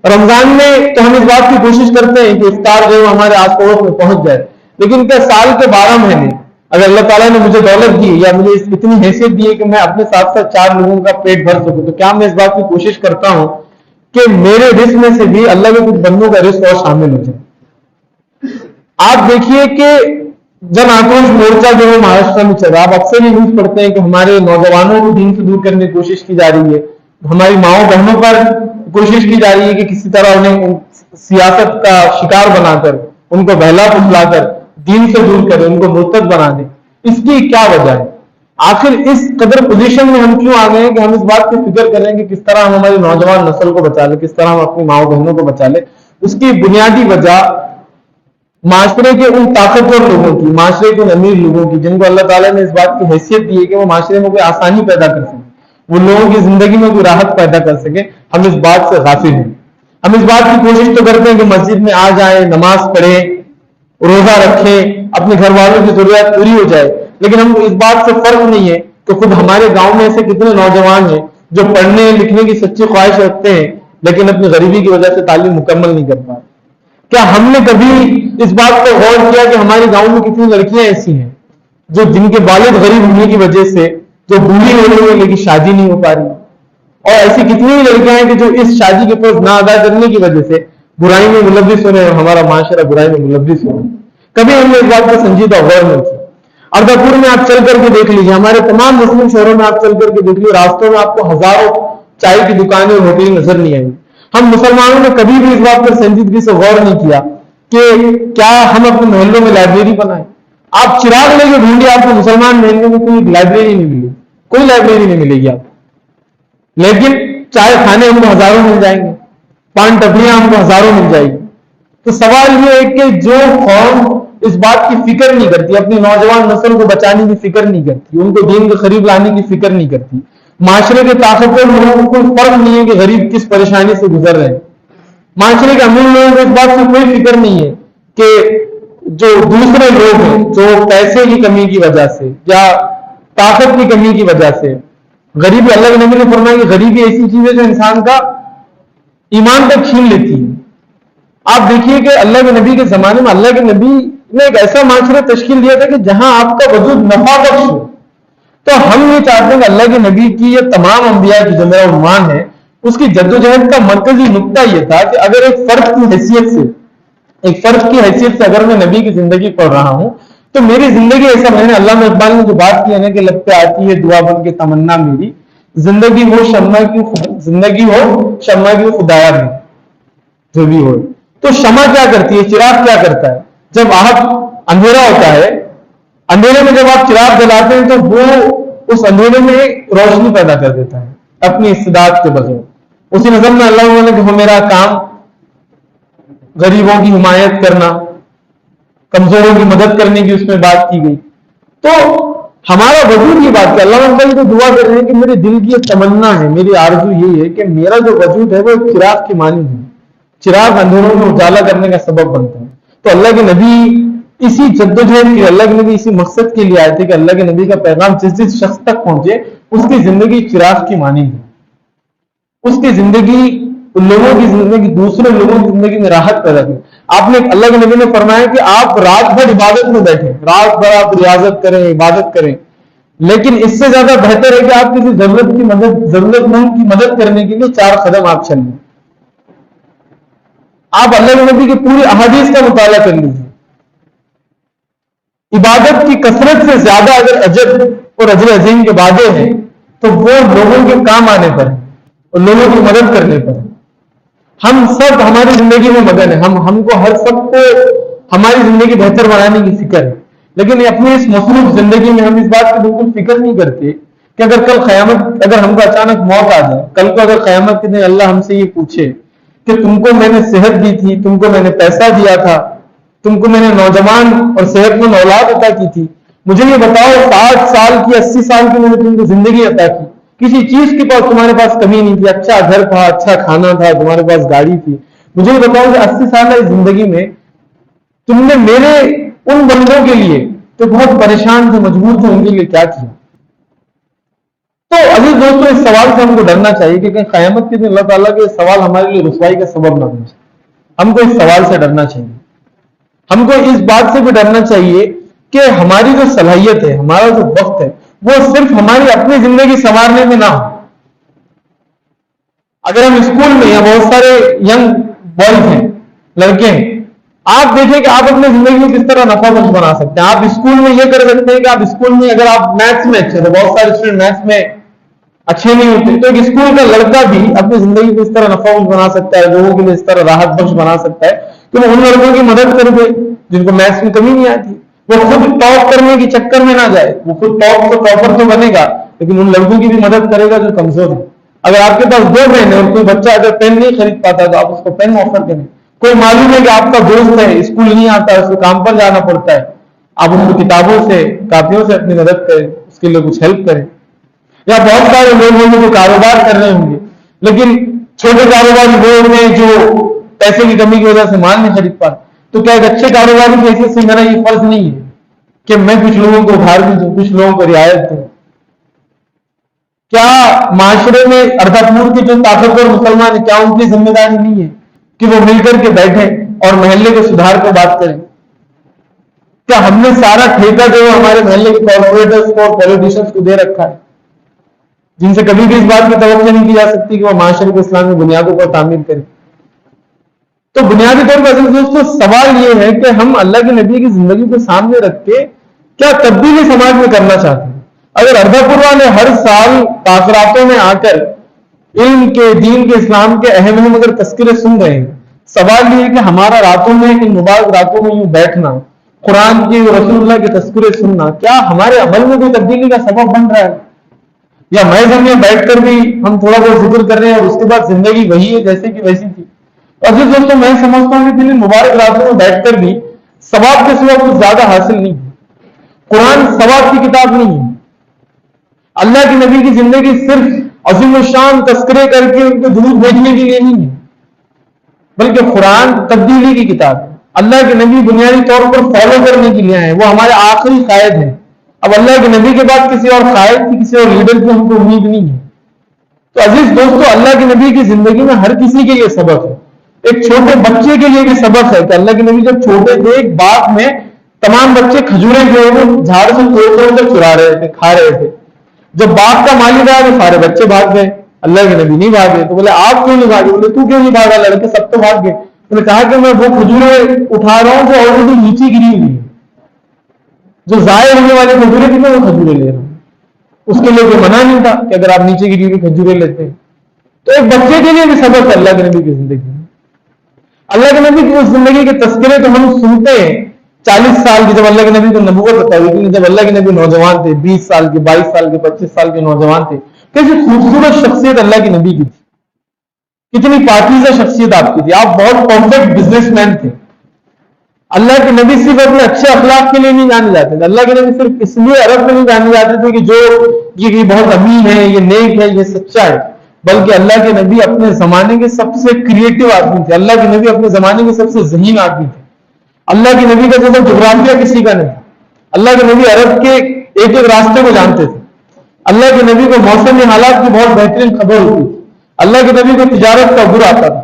[SPEAKER 2] رمضان میں تو ہم اس بات کی کوشش کرتے ہیں کہ افطار جو ہے ہمارے آس پڑوس میں پہنچ جائے، لیکن کیا سال کے 12 مہینے اگر اللہ تعالیٰ نے مجھے دولت دی یا مجھے اتنی حیثیت دی ہے کہ میں اپنے ساتھ ساتھ 4 لوگوں کا پیٹ بھر سکوں، تو کیا میں اس بات کی کوشش کرتا ہوں کہ میرے رزق میں سے بھی اللہ کے کچھ بندوں کا رزق اور شامل ہو جائے؟ آپ دیکھیے کہ جن آکروش مورچہ جو ہے مہاراشٹر میں چل رہا، آپ اکثر یہ نیوز پڑھتے ہیں کہ ہمارے نوجوانوں کو دین سے دور کرنے کی کوشش کی جا رہی ہے، ہماری ماؤں بہنوں پر کوشش کی جا رہی ہے کہ کسی طرح انہیں سیاست کا شکار بنا کر، ان کو بہلا پھسلا کر دین سے دور کریں، ان کو مرتد بنا دیں۔ اس کی کیا وجہ ہے؟ آخر اس قدر پوزیشن میں ہم کیوں آ گئے ہیں کہ ہم اس بات کی فکر کریں کہ کس طرح ہم ہماری نوجوان نسل کو بچا لیں، کس طرح ہم اپنی ماؤں بہنوں کو بچا لیں؟ اس کی بنیادی وجہ معاشرے کے ان طاقتور لوگوں کی، معاشرے کے ان امیر لوگوں کی جن کو اللہ تعالیٰ نے اس بات کی حیثیت دی ہے کہ وہ معاشرے میں کوئی آسانی پیدا کر سکے، وہ لوگوں کی زندگی میں کوئی راحت پیدا کر سکے، ہم اس بات سے غافل ہیں۔ ہم اس بات کی کوشش تو کرتے ہیں کہ مسجد میں آ جائیں، نماز پڑھیں، روزہ رکھیں، اپنے گھر والوں کی ضروریات پوری ہو جائے، لیکن ہم اس بات سے فرق نہیں ہے کہ خود ہمارے گاؤں میں ایسے کتنے نوجوان ہیں جو پڑھنے لکھنے کی سچی خواہش رکھتے ہیں لیکن اپنی غریبی کی وجہ سے تعلیم مکمل نہیں کر پاتے۔ کیا ہم نے کبھی اس بات پر غور کیا کہ ہمارے گاؤں میں کتنی لڑکیاں ایسی ہیں جو جن کے والد غریب ہونے کی وجہ سے جو بوڑھی ہو رہی ہیں لیکن شادی نہیں ہو پا رہی، اور ایسی کتنی لڑکیاں ہیں کہ جو اس شادی کے فرض نہ ادا کرنے کی وجہ سے برائی میں ملوث ہو رہے ہیں، ہمارا معاشرہ برائی میں ملوث ہو رہا ہے؟ کبھی ہم نے اس بات کا سنجیدہ غور نہیں کیا۔ اردپور میں آپ چل کر کے دیکھ لیجیے، ہمارے تمام مسلم شہروں میں آپ چل کر کے دیکھ لیجیے، راستوں میں آپ کو ہزاروں چائے کی دکانیں اور ہوٹل نظر نہیں آئیں گی۔ ہم مسلمانوں نے کبھی بھی اس بات پر سنجیدگی سے غور نہیں کیا کہ کیا ہم اپنے محلوں میں لائبریری بنائیں۔ آپ چراغ لے کے ڈھونڈیے، آپ کو مسلمان محلوں میں کوئی لائبریری نہیں ملے گی، کوئی لائبریری نہیں ملے گی آپ۔ لیکن چائے کھانے ہم کو ہزاروں مل جائیں گے، پان ٹپریاں ہم کو ہزاروں مل جائیں گی. تو سوال یہ ہے کہ جو قوم اس بات کی فکر نہیں کرتی، اپنی نوجوان نسل کو بچانے کی فکر نہیں کرتی، ان کو دین کے قریب لانے کی فکر نہیں کرتی، معاشرے کے طاقتور لوگوں کو کوئی فرق نہیں ہے کہ غریب کس پریشانی سے گزر رہے ہیں، معاشرے کے امیر لوگوں کو اس بات سے کوئی فکر نہیں ہے کہ جو دوسرے لوگ ہیں جو پیسے کی کمی کی وجہ سے یا طاقت کی کمی کی وجہ سے غریبی، اللہ کے نبی نے فرمایا کہ غریبی ایسی چیز ہے جو انسان کا ایمان تک چھین لیتی ہے. آپ دیکھیے کہ اللہ کے نبی کے زمانے میں اللہ کے نبی نے ایک ایسا معاشرہ تشکیل دیا تھا کہ جہاں آپ کا وجود نفع بخش ہو. تو ہم یہ چاہتے ہیں کہ اللہ کے نبی کی یہ تمام انبیاء کی جو میرا عنوان ہے اس کی جدوجہد کا مرکزی نقطہ یہ تھا کہ اگر ایک فرد کی حیثیت سے اگر میں نبی کی زندگی پڑھ رہا ہوں تو میری زندگی ایسا، میں نے علامہ اقبال نے جو بات کی ہے نا کہ لب پہ آتی ہے دعا بن کے تمنا میری، زندگی ہو شمع کی خدایا میں جو بھی ہو. تو شمع کیا کرتی ہے، چراغ کیا کرتا ہے، جب آپ اندھیرا ہوتا ہے، اندھیرے میں جب آپ چراغ جلاتے ہیں تو وہ اس اندھیرے میں روشنی پیدا کر دیتا ہے اپنی استعداد کے بغیر. اسی نظم میں اللہ نے کہ میرا کام غریبوں کی حمایت کرنا، کمزوروں کی مدد کرنے کی اس میں بات کی گئی. تو ہمارا وجود یہ بات ہے، اللہ تعالیٰ کو دعا کر رہے ہیں کہ میرے دل کی ایک تمنا ہے، میری آرزو یہی ہے کہ میرا جو وجود ہے وہ ایک چراغ کی مانند ہے، چراغ اندھیروں میں اجالا کرنے کا سبب بنتا ہے. تو اللہ کے نبی اسی جدوجہد کے، اللہ کے نبی اسی مقصد کے لیے آئے تھے کہ اللہ کے نبی کا پیغام جس جس شخص تک پہنچے اس کی زندگی چراغ کی مانند ہے، اس کی زندگی لوگوں کی زندگی، دوسرے لوگوں کی زندگی میں راحت پیدا کی. آپ نے، اللہ کے نبی نے فرمایا کہ آپ رات بھر عبادت میں بیٹھیں، رات بھر آپ ریاضت کریں، عبادت کریں، لیکن اس سے زیادہ بہتر ہے کہ آپ کسی ضرورت مند کی مدد کرنے کے لیے 4 قدم آپ چلیں. آپ اللہ کے نبی کی پوری احادیث کا مطالعہ کر لیجیے. عبادت کی کثرت سے زیادہ اگر اجر اور اجر عظیم کے وعدے ہیں تو وہ لوگوں کے کام آنے پر ہے اور لوگوں کی مدد کرنے پر ہے. ہم سب ہماری زندگی میں مگن ہیں، ہم کو ہر سب کو ہماری زندگی بہتر بنانے کی فکر ہے، لیکن اپنی اس مصروف زندگی میں ہم اس بات کی بالکل فکر نہیں کرتے کہ اگر کل قیامت، اگر ہم کو اچانک موت آ جائے، کل کو اگر قیامت کے دن اللہ ہم سے یہ پوچھے کہ تم کو میں نے صحت دی تھی، تم کو میں نے پیسہ دیا تھا، تم کو میں نے نوجوان اور صحت مند اولاد عطا کی تھی، مجھے یہ بتاؤ 60 سال کی 80 سال کی میں نے تم کو زندگی عطا کی، کسی چیز کے پاس تمہارے پاس کمی نہیں تھی، اچھا گھر تھا، اچھا کھانا تھا، تمہارے پاس گاڑی تھی، مجھے یہ بتاؤ کہ 80 سال کی زندگی میں تم نے میرے ان بندوں کے لیے جو بہت پریشان تھے، مجبور تھے، ان کے لیے کیا کیا؟ تو عزیز دوستوں، اس سوال سے ہم کو ڈرنا چاہیے کہ کہیں قیامت کے دن اللہ تعالیٰ کے سوال ہمارے لیے رسوائی کا سبب نہ بن جائے. ہم کو اس سوال سے ڈرنا چاہیے. ہم کو اس بات سے بھی ڈرنا چاہیے کہ ہماری جو صلاحیت ہے، ہمارا جو وقت ہے، وہ صرف ہماری اپنی زندگی سنوارنے میں نہ ہو. اگر ہم اسکول میں یا بہت سارے ینگ بوائز ہیں، لڑکے ہیں، آپ دیکھیں کہ آپ اپنی زندگی میں کس طرح نفع بخش بنا سکتے ہیں. آپ اسکول میں یہ کر سکتے ہیں کہ آپ اسکول میں اگر آپ میتھس میں اچھے، تو بہت سارے اسٹوڈنٹ میتھس میں اچھے نہیں ہوتے، تو ایک اسکول کا لڑکا بھی اپنی زندگی کو اس طرح نفع بخش بنا سکتا ہے، لوگوں کے لیے اس طرح راحت بخش بنا سکتا ہے کہ وہ ان لڑکوں کی مدد کر دے جن کو میتھس میں کمی نہیں آتی. وہ خود ٹاپ کرنے کے چکر میں نہ جائے، وہ خود ٹاپر تو بنے گا لیکن ان لڑکوں کی بھی مدد کرے گا جو کمزور ہیں. اگر آپ کے پاس 2 بہن ہیں اور کوئی بچہ اگر پین نہیں خرید پاتا تو آپ اس کو پین آفر کریں. کوئی معلوم ہے کہ آپ کا دوست ہے، اسکول نہیں آتا ہے، اس کو کام پر جانا پڑتا ہے، آپ اس کو کتابوں سے، کاپیوں سے اپنی مدد کریں، اس کے لیے کچھ ہیلپ کریں. یا بہت سارے لوگ ہوں گے جو کاروبار کر رہے ہوں گے لیکن چھوٹے کاروباری وہ ہوں گے جو پیسے کی کمی کی وجہ سے مال نہیں خرید پاتے. تو کیا ایک اچھے کاروباری کی حیثیت سے میرا یہ فرض نہیں ہے کہ میں کچھ لوگوں کو ادھار بھی دوں، کچھ لوگوں کو رعایت دوں؟ کیا معاشرے میں اردھاپور کے جو طاقتور مسلمان ہیں، کیا ان کی ذمہ داری نہیں ہے کہ وہ مل کر کے بیٹھیں اور محلے کے سدھار پر بات کریں؟ کیا ہم نے سارا ٹھیکہ جو ہمارے محلے کے کارپوریٹرز کو اور پولیٹیشنز کو دے رکھا ہے جن سے کبھی بھی اس بات کی توقع نہیں کی جا سکتی کہ وہ معاشرے کو اسلامی بنیادوں پر تعمیر کریں؟ تو بنیادی طور پر عزیز دوستو سوال یہ ہے کہ ہم اللہ کے نبی کی زندگی کو سامنے رکھ کے کیا تبدیلی سماج میں کرنا چاہتے ہیں؟ اگر اردھاپور والے ہر سال تاثراتوں میں آ کر علم کے، دین کے، اسلام کے اہم اگر تذکرے سن رہے ہیں، سوال یہ ہے کہ ہمارا راتوں میں، ان مبارک راتوں میں یوں بیٹھنا، قرآن کی، رسول اللہ کے تذکرے سننا، کیا ہمارے عمل میں کوئی تبدیلی کا سبب بن رہا ہے؟ یا محض ہم یہاں بیٹھ کر بھی ہم تھوڑا بہت ذکر کر رہے ہیں اور اس کے بعد زندگی وہی ہے جیسے کہ ویسی تھی. عزیز دوستوں میں سمجھتا ہوں کہ دن مبارک راتوں میں بیٹھ کر بھی ثواب کے سوا کچھ زیادہ حاصل نہیں ہے. قرآن ثواب کی کتاب نہیں ہے. اللہ کے نبی کی زندگی صرف عظیم الشان تذکرے کر کے ان کو درود بھیجنے کے لیے نہیں ہے، بلکہ قرآن تبدیلی کی کتاب ہے. اللہ کے نبی بنیادی طور پر فالو کرنے کے لیے آئے، وہ ہمارے آخری قائد ہیں. اب اللہ کے نبی کے بعد کسی اور قائد کی، کسی اور لیڈر کی ہم کو امید نہیں ہے. تو عزیز دوستو، اللہ کے نبی کی زندگی میں ہر کسی کے لیے سبق ہے. ایک چھوٹے بچے کے لیے بھی سبق ہے کہ اللہ کے نبی جب چھوٹے تھے ایک باغ میں تمام بچے کھجوریں جو ہے وہ جھاڑ سے توڑ توڑ کر چرا رہے تھے، کھا رہے تھے. جب باغ کا مالک آیا تو سارے بچے بھاگ گئے، اللہ کے نبی نہیں بھاگے. تو بولے آپ کیوں نہیں بھاگے؟ بولے تو کیوں نہیں بھاگا؟ لڑکے سب تو بھاگ گئے. انہوں نے کہا کہ میں وہ کھجوریں اٹھا رہا ہوں جو آلریڈی نیچے گری ہوئی ہے، جو ضائع ہونے والے کھجوریں تھے میں وہ کھجوریں لے رہا ہوں. اس کے لیے کوئی منع نہیں تھا کہ اگر آپ نیچے گری ہوئی کھجوریں لیتے ہیں. تو ایک بچے کے لیے بھی سبق ہے اللہ کے نبی کی زندگی میں. اللہ کے نبی کی اس زندگی کے تذکرے تو ہم سنتے ہیں. 40 سال کی جب اللہ کے نبی کو نبوت بتائی تھی، جب اللہ کے نبی نوجوان تھے، 20 سال کے، 22 سال کے، 25 سال کے نوجوان تھے، کیسی خوبصورت شخصیت اللہ کے نبی کی تھی، کتنی پاکیزہ شخصیت آپ کی تھی. آپ بہت پرفیکٹ بزنس مین تھے. اللہ کے نبی صرف اپنے اچھے اخلاق کے لیے نہیں جانے جاتے تھے. اللہ کے نبی صرف اس لیے عرب میں نہیں جانے جاتے تھے کہ جو یہ بہت امین ہے، یہ نیک ہے، یہ سچا ہے، بلکہ اللہ کے نبی اپنے زمانے کے سب سے کریٹو آدمی تھے. اللہ کے نبی اپنے زمانے کے سب سے ذہین آدمی تھے. اللہ کے نبی کا جیسا جغرافیہ کسی کا نہیں. اللہ کے نبی عرب کے ایک ایک راستے کو جانتے تھے. اللہ کے نبی کو موسمی حالات کی بہت بہترین خبر ہوتی تھی. اللہ کے نبی کو تجارت کا عبور آتا تھا.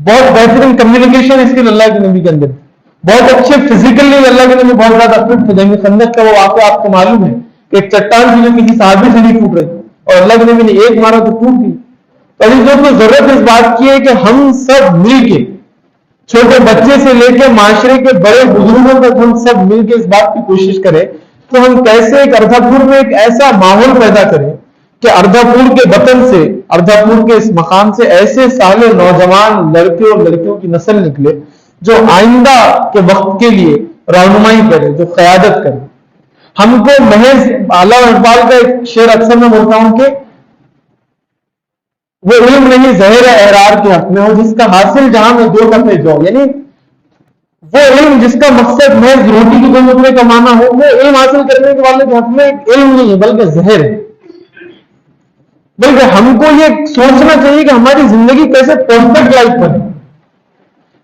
[SPEAKER 2] بہت بہترین کمیونیکیشن اسکل اللہ کے نبی کے اندر تھی. بہت اچھے فزیکلی اللہ کے نبی بہت زیادہ فٹ تھے. جنگ خندق کا وہ واقعہ آپ کو معلوم ہے کہ ایک چٹان تھی جو کسی صحابی سے نہیں ٹوٹ رہی تھی اور اللہ کے نبی نے ایک مارا تو ٹوٹ گئی. تو دوستوں ضرورت اس بات کی ہے کہ ہم سب مل کے، چھوٹے بچے سے لے کے معاشرے کے بڑے بزرگوں تک، ہم سب مل کے اس بات کی کوشش کریں کہ ہم کیسے ایک اردھا پور میں ایک ایسا ماحول پیدا کریں کہ اردھا پور کے وطن سے، اردھا پور کے اس مقام سے ایسے سالے نوجوان لڑکے اور لڑکیوں کی نسل نکلے جو آئندہ کے وقت کے لیے رہنمائی کرے، جو قیادت کرے. ہم کو محض علامہ اقبال کا ایک شعر اکثر میں بولتا ہوں کہ وہ علم نہیں زہر احرار کے حق میں ہو جس کا حاصل جہاں میں 2 کفے جو، یعنی وہ علم جس کا مقصد محض روٹی کی 2 لقمے کمانا ہو، وہ علم حاصل کرنے کے والے کے حق میں ایک علم نہیں ہے بلکہ زہر ہے. بلکہ ہم کو یہ سوچنا چاہیے کہ ہماری زندگی کیسے پرفیکٹ لائف بنے،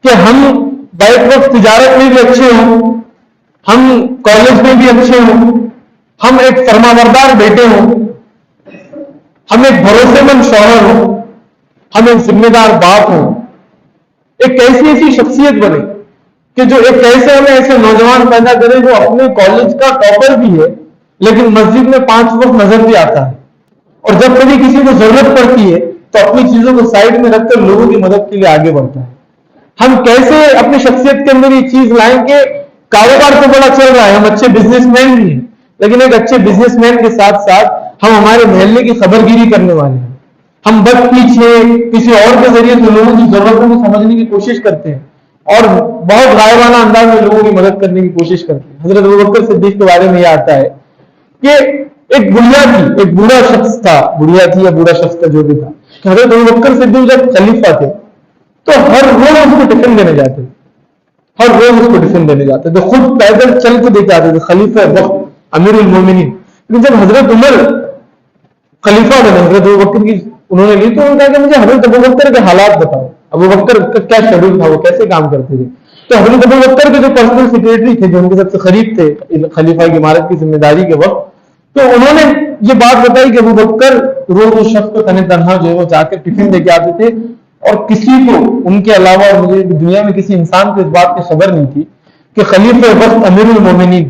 [SPEAKER 2] کہ ہم بیک وقت تجارت میں بھی اچھے ہوں، ہم کالج میں بھی اچھے ہوں، ہم ایک فرمانبردار بیٹے ہوں، ہم ایک بھروسے مند شوہر ہوں، ہم ایک ذمہ دار باپ ہوں. ایک ایسی شخصیت بنے کہ جو ایک ایسے نوجوان پیدا کرے جو اپنے کالج کا ٹاپر بھی ہے لیکن مسجد میں 5 وقت نظر بھی آتا ہے، اور جب کبھی کسی کو ضرورت پڑتی ہے تو اپنی چیزوں کو سائڈ میں رکھ کر لوگوں کی مدد کے لیے آگے بڑھتا ہے. ہم کیسے اپنی شخصیت کے اندر یہ چیز لائیں کہ کاروبار تو بڑا چل رہا ہے، ہم اچھے بزنس مین بھی ہیں، لیکن ایک اچھے بزنس مین کے ساتھ ساتھ ہم ہمارے محلے کی خبر گیری کرنے والے ہیں. ہم بد پیچھے کسی اور کے ذریعے سے لوگوں کی ضرورتوں کو سمجھنے کی کوشش کرتے ہیں اور بہت غائبانہ انداز میں لوگوں کی مدد کرنے کی کوشش کرتے ہیں. حضرت ابوبکر صدیق کے بارے میں یہ آتا ہے کہ ایک بڑھیا تھی، ایک بوڑھا شخص تھا، بڑھیا تھی یا بوڑھا شخص تھا جو بھی تھا، حضرت ابوبکر صدیق جب خلیفہ تھے تو ہر روز اس کو ٹفن دینے جاتے، ہر روز اس کو ٹفن دینے جاتے تو خود پیدل چل کے دے کے آتے تھے خلیفہ وقت امیر المومنین. لیکن جب حضرت عمر خلیفہ بنے، حضرت ابوبکر کی انہوں نے لی تو انہوں نے کہا کہ مجھے حضرت ابوبکر کے حالات بتاؤ، ابوبکر کا کیا شیڈول تھا، وہ کیسے کام کرتے تھے. تو حضرت ابوبکر کے جو پرسنل سیکریٹری تھے جو ان کے سب سے قریب تھے خلیفہ کی امارت کی ذمہ داری کے وقت، تو انہوں نے یہ بات بتائی کہ ابوبکر روز اس شخص کو تنہا تنہا جو ہے وہ جا کر ٹفن دے کے آتے تھے اور کسی کو ان کے علاوہ مجھے دنیا میں کسی انسان کو اس بات کی خبر نہیں تھی کہ خلیفہ وقت امیر المومنین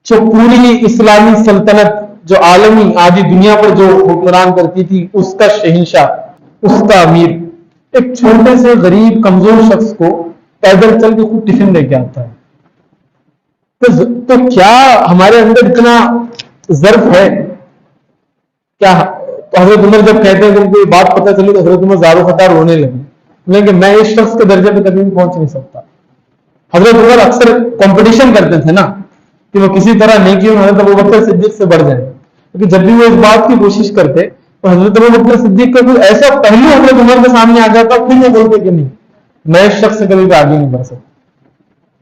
[SPEAKER 2] جو پوری اسلامی سلطنت، جو عالمی آدھی دنیا پر جو حکمران کرتی تھی، اس کا شہنشاہ، اس کا امیر ایک چھوٹے سے غریب کمزور شخص کو پیدل چل کے خود ٹفن دے کے آتا ہے. تو کیا ہمارے اندر اتنا ظرف ہے کیا؟ تو حضرت عمر جب کہتے ہیں کہ ان کو یہ بات پتہ چلی تو حضرت عمر زارو خطار رونے لگے، لیکن میں اس شخص کے درجے پہ کبھی بھی پہنچ نہیں سکتا. حضرت عمر اکثر کمپٹیشن کرتے تھے نا کہ وہ کسی طرح نیکیوں میں حضرت ابوبکر صدیق سے بڑھ جائیں، کیونکہ جب بھی وہ اس بات کی کوشش کرتے تو حضرت ابوبکر صدیق کا کوئی ایسا پہلو حضرت عمر کے سامنے آ جاتا پھر وہ بولتے کہ نہیں میں اس شخص سے کبھی بھی آگے نہیں بڑھ سکتا.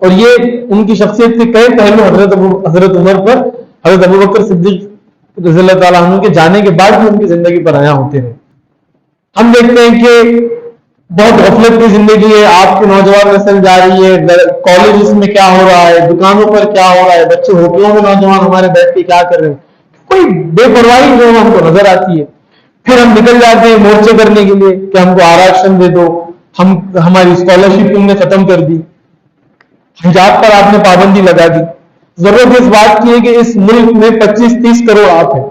[SPEAKER 2] اور یہ ان کی شخصیت کے کئی پہلو حضرت عمر پر حضرت ابوبکر صدیق رضی اللہ تعالیٰ عنہ کے جانے کے بعد بھی ان کی زندگی پر عیاں ہوتے رہے. ہم دیکھتے ہیں کہ بہت غفلت کی زندگی ہے, آپ کی نوجوان نسل جا رہی ہے, کالجز میں کیا ہو رہا ہے, دکانوں پر کیا ہو رہا ہے, بچے ہوٹلوں میں نوجوان ہمارے بیٹھ کے کیا کر رہے ہیں, کوئی بے پرواہی جو ہم کو نظر آتی ہے. پھر ہم نکل جاتے ہیں مورچے کرنے کے لیے کہ ہم کو آرکشن دے دو, ہماری اسکالرشپ تم نے ختم کر دی, حجاب پر آپ نے پابندی لگا دی. ضرورت اس بات کی ہے کہ اس ملک میں 25-30 کروڑ آپ ہیں.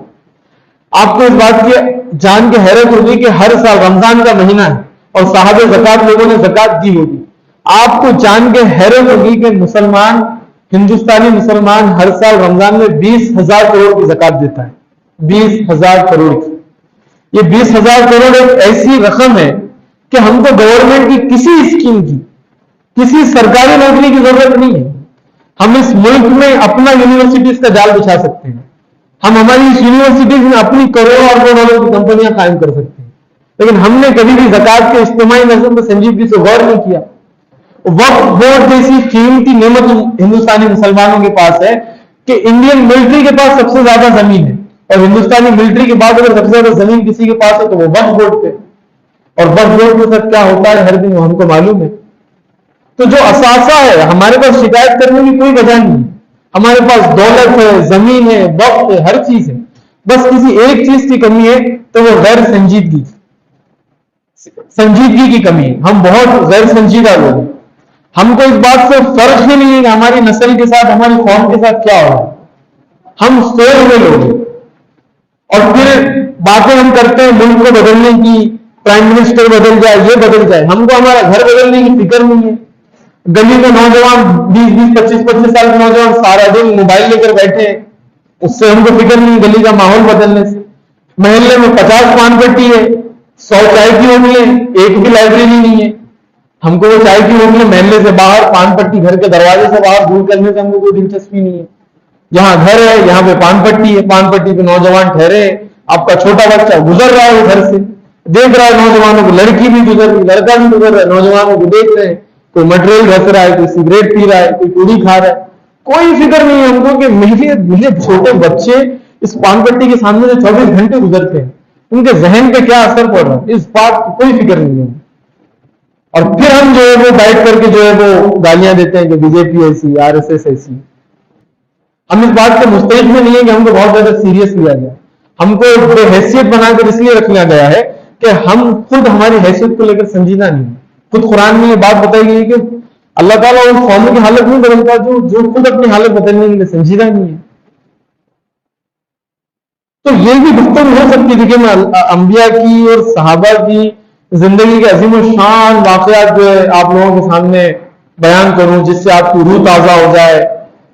[SPEAKER 2] آپ کو اس بات کی جان کے حیرت ہوگی کہ ہر سال رمضان کا مہینہ ہے اور صاحب زکات لوگوں نے زکات دی ہوگی. آپ کو جان کے حیرت ہوگی کہ ہندوستانی مسلمان ہر سال رمضان میں 20,000 کروڑ کی زکات دیتا ہے. 20,000 کروڑ کی. یہ 20,000 کروڑ ایک ایسی رقم ہے کہ ہم کو گورنمنٹ کی کسی اسکیم کی, کسی سرکاری نوکری کی ضرورت نہیں ہے. ہم اس ملک میں اپنا یونیورسٹیز کا جال بچھا سکتے ہیں. ہم ہماری اس یونیورسٹیز میں اپنی کروڑوں اربوں ڈالر کی کمپنیاں قائم کر سکتے ہیں. لیکن ہم نے کبھی بھی زکات کے اجتماعی نظم میں سنجیدگی سے غور نہیں کیا. وقف بورڈ جیسی قیمتی نعمت ہندوستانی مسلمانوں کے پاس ہے کہ انڈین ملٹری کے پاس سب سے زیادہ زمین ہے, اور ہندوستانی ملٹری کے بعد اگر سب سے زیادہ زمین کسی کے پاس ہے تو وہ وقف بورڈ پہ, اور وقف بورڈ کے ساتھ کیا ہوتا ہے ہر دن وہ ہم کو معلوم ہے. تو جو اثاثہ ہے ہمارے پاس شکایت کرنے کی کوئی وجہ نہیں ہے. ہمارے پاس دولت ہے, زمین ہے, وقت ہے, ہر چیز ہے. بس کسی ایک چیز کی کمی ہے تو وہ غیر سنجیدگی کی کمی ہے. ہم بہت غیر سنجیدہ لوگ ہیں. ہم کو اس بات سے فرق ہی نہیں ہے کہ ہماری نسل کے ساتھ, ہماری قوم کے ساتھ کیا ہو رہا ہے. ہم سوئے ہوئے لوگ ہیں اور پھر باتیں ہم کرتے ہیں ملک کو بدلنے کی, پرائم منسٹر بدل جائے, یہ بدل جائے. ہم کو ہمارا گھر بدلنے کی فکر نہیں ہے. گلی میں نوجوان 20-20, 25-25 سال کے نوجوان سارا دن موبائل لے کر بیٹھے ہیں, اس سے ہم کو فکر نہیں گلی کا ماحول بدلنے سے. محلے میں 50 پان پٹی ہے, 100 چائے کی ہوٹلیں, ایک بھی لائبریری نہیں ہے. ہم کو وہ چائے کی ہوٹلیں محلے سے باہر, پان پٹی گھر کے دروازے سے باہر دور کرنے سے ہم کو کوئی دلچسپی نہیں ہے. یہاں گھر ہے, یہاں پہ پان پٹی ہے, پان پٹی پہ نوجوان ٹھہرے, آپ کا چھوٹا بچہ گزر رہا ہے گھر سے, دیکھ رہا ہے نوجوانوں کو, لڑکی بھی گزر رہی, لڑکا بھی گزر رہا ہے, نوجوانوں کو دیکھ رہے ہیں, کوئی مٹیریل گھس رہا ہے, کوئی سگریٹ پی رہا ہے, کوئی پوڑی کھا رہا ہے. کوئی فکر نہیں ہے ہم کو کہ میرے چھوٹے بچے اس پان پٹی کے سامنے سے 24 گھنٹے گزرتے ہیں, ان کے ذہن پہ کیا اثر پڑ رہا ہے, اس بات کی کوئی فکر نہیں ہے. اور پھر ہم جو ہے وہ بیٹھ کر کے جو ہے وہ گالیاں دیتے ہیں کہ بی جے پی ایسی, RSS ایسی. ہم اس بات کے مستحق میں نہیں ہے کہ ہم کو بہت زیادہ سیریس لیا گیا. ہم کو بے حیثیت بنا کر اس لیے رکھ لیا گیا ہے کہ ہم خود ہماری حیثیت کو لے کر سنجیدہ نہیں. خود قرآن میں یہ بات بتائی گئی ہے کہ اللہ تعالیٰ ان قوموں کی حالت نہیں بدلتا جو خود اپنی حالت بدلنے کے لیے سنجیدہ نہیں ہے. تو یہ بھی گفتگو ہو سکتی تھی کہ میں انبیاء کی اور صحابہ کی زندگی کے عظیم الشان واقعات جو ہے آپ لوگوں کے سامنے بیان کروں, جس سے آپ کی روح تازہ ہو جائے,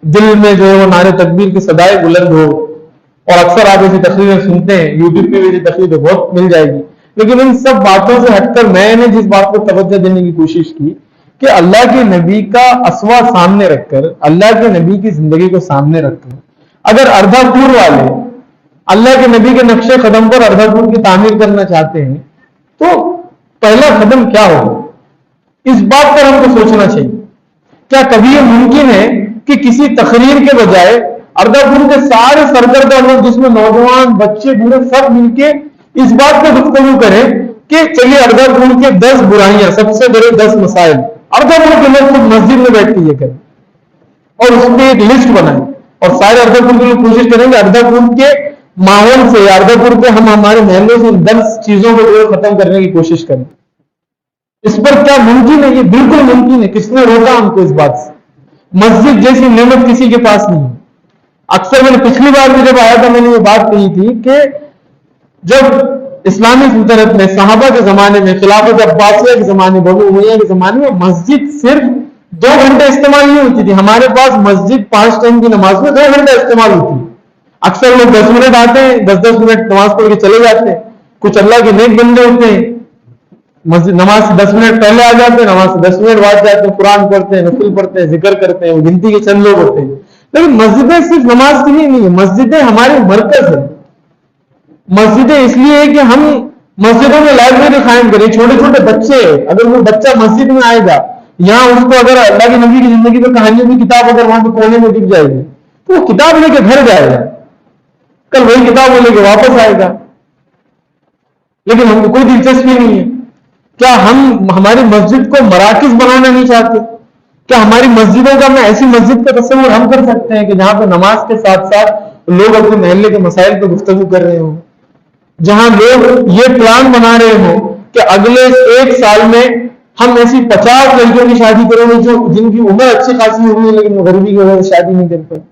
[SPEAKER 2] دل میں جو ہے وہ نعرے تکبیر کی صدائیں بلند ہو. اور اکثر آپ ایسی تقریریں سنتے ہیں, یوٹیوب پہ بھی ایسی تقریریں بہت مل جائے گی. لیکن ان سب باتوں سے ہٹ کر میں نے جس بات کو توجہ دینے کی کوشش کی کہ اللہ کے نبی کا اسوا سامنے رکھ کر, اللہ کے نبی کی زندگی کو سامنے رکھ کر, اگر اردھا پور والے اللہ کے نبی کے نقش قدم پر اردھا پور کی تعمیر کرنا چاہتے ہیں تو پہلا قدم کیا ہوگا, اس بات پر ہم کو سوچنا چاہیے. کیا کبھی یہ ممکن ہے کہ کسی تقریر کے بجائے اردھا پور کے سارے سرکردہ لوگ, جس میں نوجوان, بچے, بوڑھے سب مل کے اس بات پہ گفتگو کریں کہ چلیے اردھا پور کے 10 برائیاں, سب سے بڑے 10 مسائل, اردھا پور کے لوگ خود مسجد میں بیٹھ کے یہ کریں اور اس پہ ایک لسٹ بنائیں, اور سارے اردھا پور کے لوگ کوشش کریں کہ اردھا پور کے ماحول سے, اردھا پور کے ہمارے محلے سے 10 چیزوں کو ختم کرنے کی کوشش کریں. اس پر کیا ممکن ہے؟ یہ بالکل ممکن ہے. کس نے روکا ہم کو اس بات سے؟ مسجد جیسی نعمت کسی کے پاس نہیں ہے. اکثر میں نے پچھلی بار بھی جب آیا تھا میں نے یہ بات کہی تھی کہ جب اسلامی سلطنت میں, صحابہ کے زمانے میں, خلافت عباسیہ کے زمانے, بنو امیہ کے زمانے میں مسجد صرف 2 گھنٹے استعمال نہیں ہوتی تھی. ہمارے پاس مسجد 5 ٹائم کی نماز میں 2 گھنٹے استعمال ہوتی ہے. اکثر لوگ 10 منٹ آتے ہیں, 10 منٹ نماز پڑھ کے چلے جاتے ہیں. کچھ اللہ کے نیک بندے ہوتے ہیں, مسجد نماز سے 10 منٹ پہلے آ جاتے ہیں, نماز سے 10 منٹ بعد جاتے ہیں, قرآن پڑھتے ہیں, نفل پڑھتے ہیں, ذکر کرتے ہیں. گنتی کے چند لوگ ہوتے ہیں. لیکن مسجدیں صرف نماز کے لیے نہیں ہے, مسجدیں ہمارے مرکز ہیں. مسجدیں اس لیے ہے کہ ہم مسجدوں میں لائبریری قائم کریں. چھوٹے چھوٹے بچے, اگر وہ بچہ مسجد میں آئے گا, یہاں اس کو اگر اللہ کے نبی کی زندگی پر کہانیوں کی کتاب اگر وہاں پہ کونے میں دکھ جائے گی تو وہ کتاب لے کے گھر جائے گا, کل وہی کتاب وہ لے کے واپس آئے گا. لیکن ہم کو کوئی دلچسپی نہیں ہے. کیا ہم ہماری مسجد کو مراکز بنانا نہیں چاہتے؟ کیا ہماری مسجدوں کا میں ایسی مسجد کا تصور ہم کر سکتے ہیں کہ جہاں پہ نماز کے ساتھ ساتھ لوگ اپنے محلے کے مسائل پہ گفتگو کر رہے ہوں, جہاں لوگ یہ پلان بنا رہے ہوں کہ اگلے 1 سال میں ہم ایسی 50 لڑکیوں کی شادی کریں گے جو جن کی عمر اچھی خاصی ہوگی لیکن وہ غریبی کی وجہ سے شادی نہیں کر پائے؟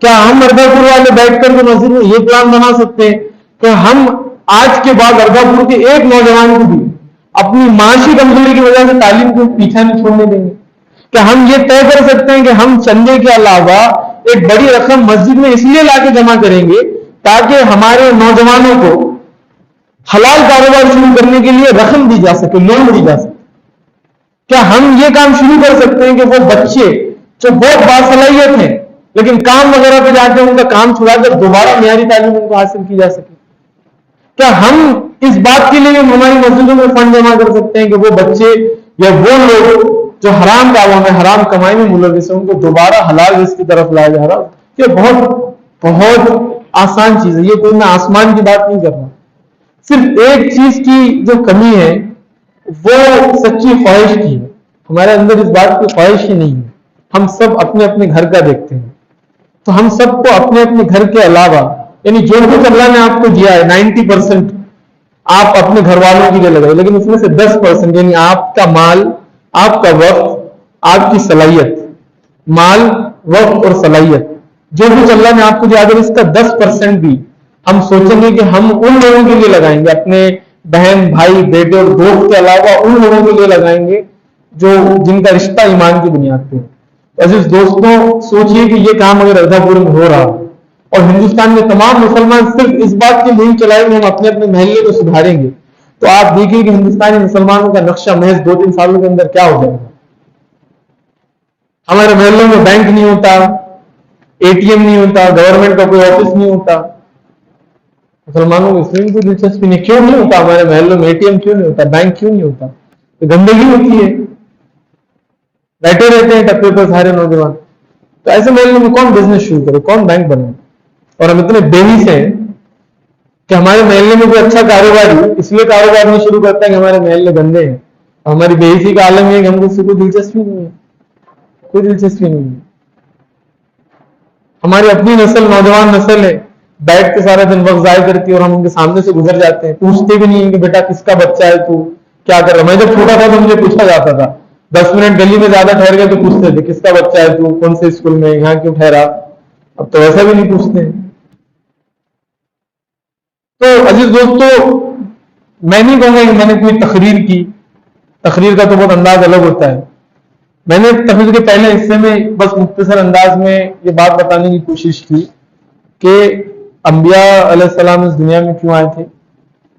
[SPEAKER 2] کیا ہم مردا پور والے بیٹھ کر کے مسجد میں یہ پلان بنا سکتے ہیں کہ ہم آج کے بعد مردا پور کے ایک نوجوان کو بھی اپنی معاشی کمزوری کی وجہ سے تعلیم کو پیچھا نہیں چھوڑنے دیں گے؟ کیا ہم یہ طے کر سکتے ہیں کہ ہم چندے کے علاوہ ایک بڑی رقم مسجد میں اس لیے لا کے جمع کریں گے تاکہ ہمارے نوجوانوں کو حلال کاروبار شروع کرنے کے لیے رقم دی جا سکے, لون دی جا سکے؟ کیا ہم یہ کام شروع کر سکتے ہیں کہ وہ بچے جو بہت باصلاحیت ہیں لیکن کام وغیرہ پہ جاتے ہیں ان کا کام چھڑا کر دوبارہ معیاری تعلیم ان کو حاصل کی جا سکے؟ کیا ہم اس بات کے لیے ہماری مسجدوں میں فنڈ جمع کر سکتے ہیں کہ وہ بچے یا وہ لوگ جو حرام کاموں میں حرام کمائی میں ملوث ہیں ان کو دوبارہ حلال رزق کی طرف لایا جا رہا؟ یہ بہت بہت آسان چیز ہے. یہ کوئی میں آسمان کی بات نہیں کر رہا. صرف ایک چیز کی جو کمی ہے وہ سچی خواہش کی ہے. ہمارے اندر اس بات کی خواہش ہی نہیں ہے. ہم سب اپنے اپنے گھر کا دیکھتے ہیں تو ہم سب کو اپنے اپنے گھر کے علاوہ یعنی جو کچھ اللہ نے آپ کو دیا ہے 90% آپ اپنے گھر والوں کے لیے لگائیں, لیکن اس میں سے 10% یعنی آپ کا مال, آپ کا وقت, آپ کی صلاحیت, مال وقت اور صلاحیت جو کچھ اللہ نے آپ کو دیا, اگر اس کا 10% بھی ہم سوچیں گے کہ ہم ان لوگوں کے لیے لگائیں گے, اپنے بہن بھائی بیٹے اور دوست کے علاوہ ان لوگوں کے لیے لگائیں گے جو جن کا رشتہ ایمان کی بنیاد پہ ہے. عزیز دوستوں, سوچئے کہ یہ کام اگر اردا پور میں ہو رہا اور ہندوستان میں تمام مسلمان صرف اس بات کی مہم چلائیں گے ہم اپنے اپنے محلے کو سدھاریں گے تو آپ دیکھیں کہ ہندوستانی مسلمانوں کا نقشہ محض 2-3 سالوں کے اندر کیا ہو جائے گا. ہمارے محلوں میں بینک نہیں ہوتا, اے ٹی ایم نہیں ہوتا, گورنمنٹ کا کوئی آفس نہیں ہوتا. مسلمانوں کو اس میں کوئی دلچسپی نہیں. کیوں نہیں ہوتا ہمارے محلوں میں اے ٹی ایم کیوں نہیں ہوتا, بینک کیوں نہیں ہوتا؟ گندگی ہوتی ہے, بیٹھے رہتے ہیں ٹپے پر سارے نوجوان. تو ایسے محلے میں کون بزنس شروع کرے, کون بینک بنائے؟ اور ہم اتنے بےحیث ہیں کہ ہمارے محلے میں کوئی اچھا کاروباری اس لیے کاروبار نہیں شروع کرتا ہے کہ ہمارے محلے گندے ہیں. ہماری بےحیثی کا عالم یہ ہے کہ ہم کو اس سے کوئی دلچسپی نہیں ہے, کوئی دلچسپی نہیں ہے. ہماری اپنی نسل نوجوان نسل ہے, بیٹھ کے سارا دن وقت ضائع کرتی ہے اور ہم ان کے سامنے سے گزر جاتے ہیں, پوچھتے بھی نہیں ہیں کہ بیٹا کس کا بچہ ہے, تو کیا کر رہا. میں جب چھوٹا تھا تو مجھے پوچھا جاتا تھا, 10 منٹ گلی میں زیادہ ٹھہر گئے تو پوچھتے تھے کس کا بچہ ہے, تو کون سے اسکول میں, یہاں کیوں ٹھہرا. اب تو ایسا بھی نہیں پوچھتے. تو عزیز دوستو, میں نہیں کہوں گا کہ میں نے کوئی تقریر کی, تقریر کا تو بہت انداز الگ ہوتا ہے. میں نے تقریر کے پہلے حصے میں بس مختصر انداز میں یہ بات بتانے کی کوشش کی کہ انبیاء علیہ السلام اس دنیا میں کیوں آئے تھے,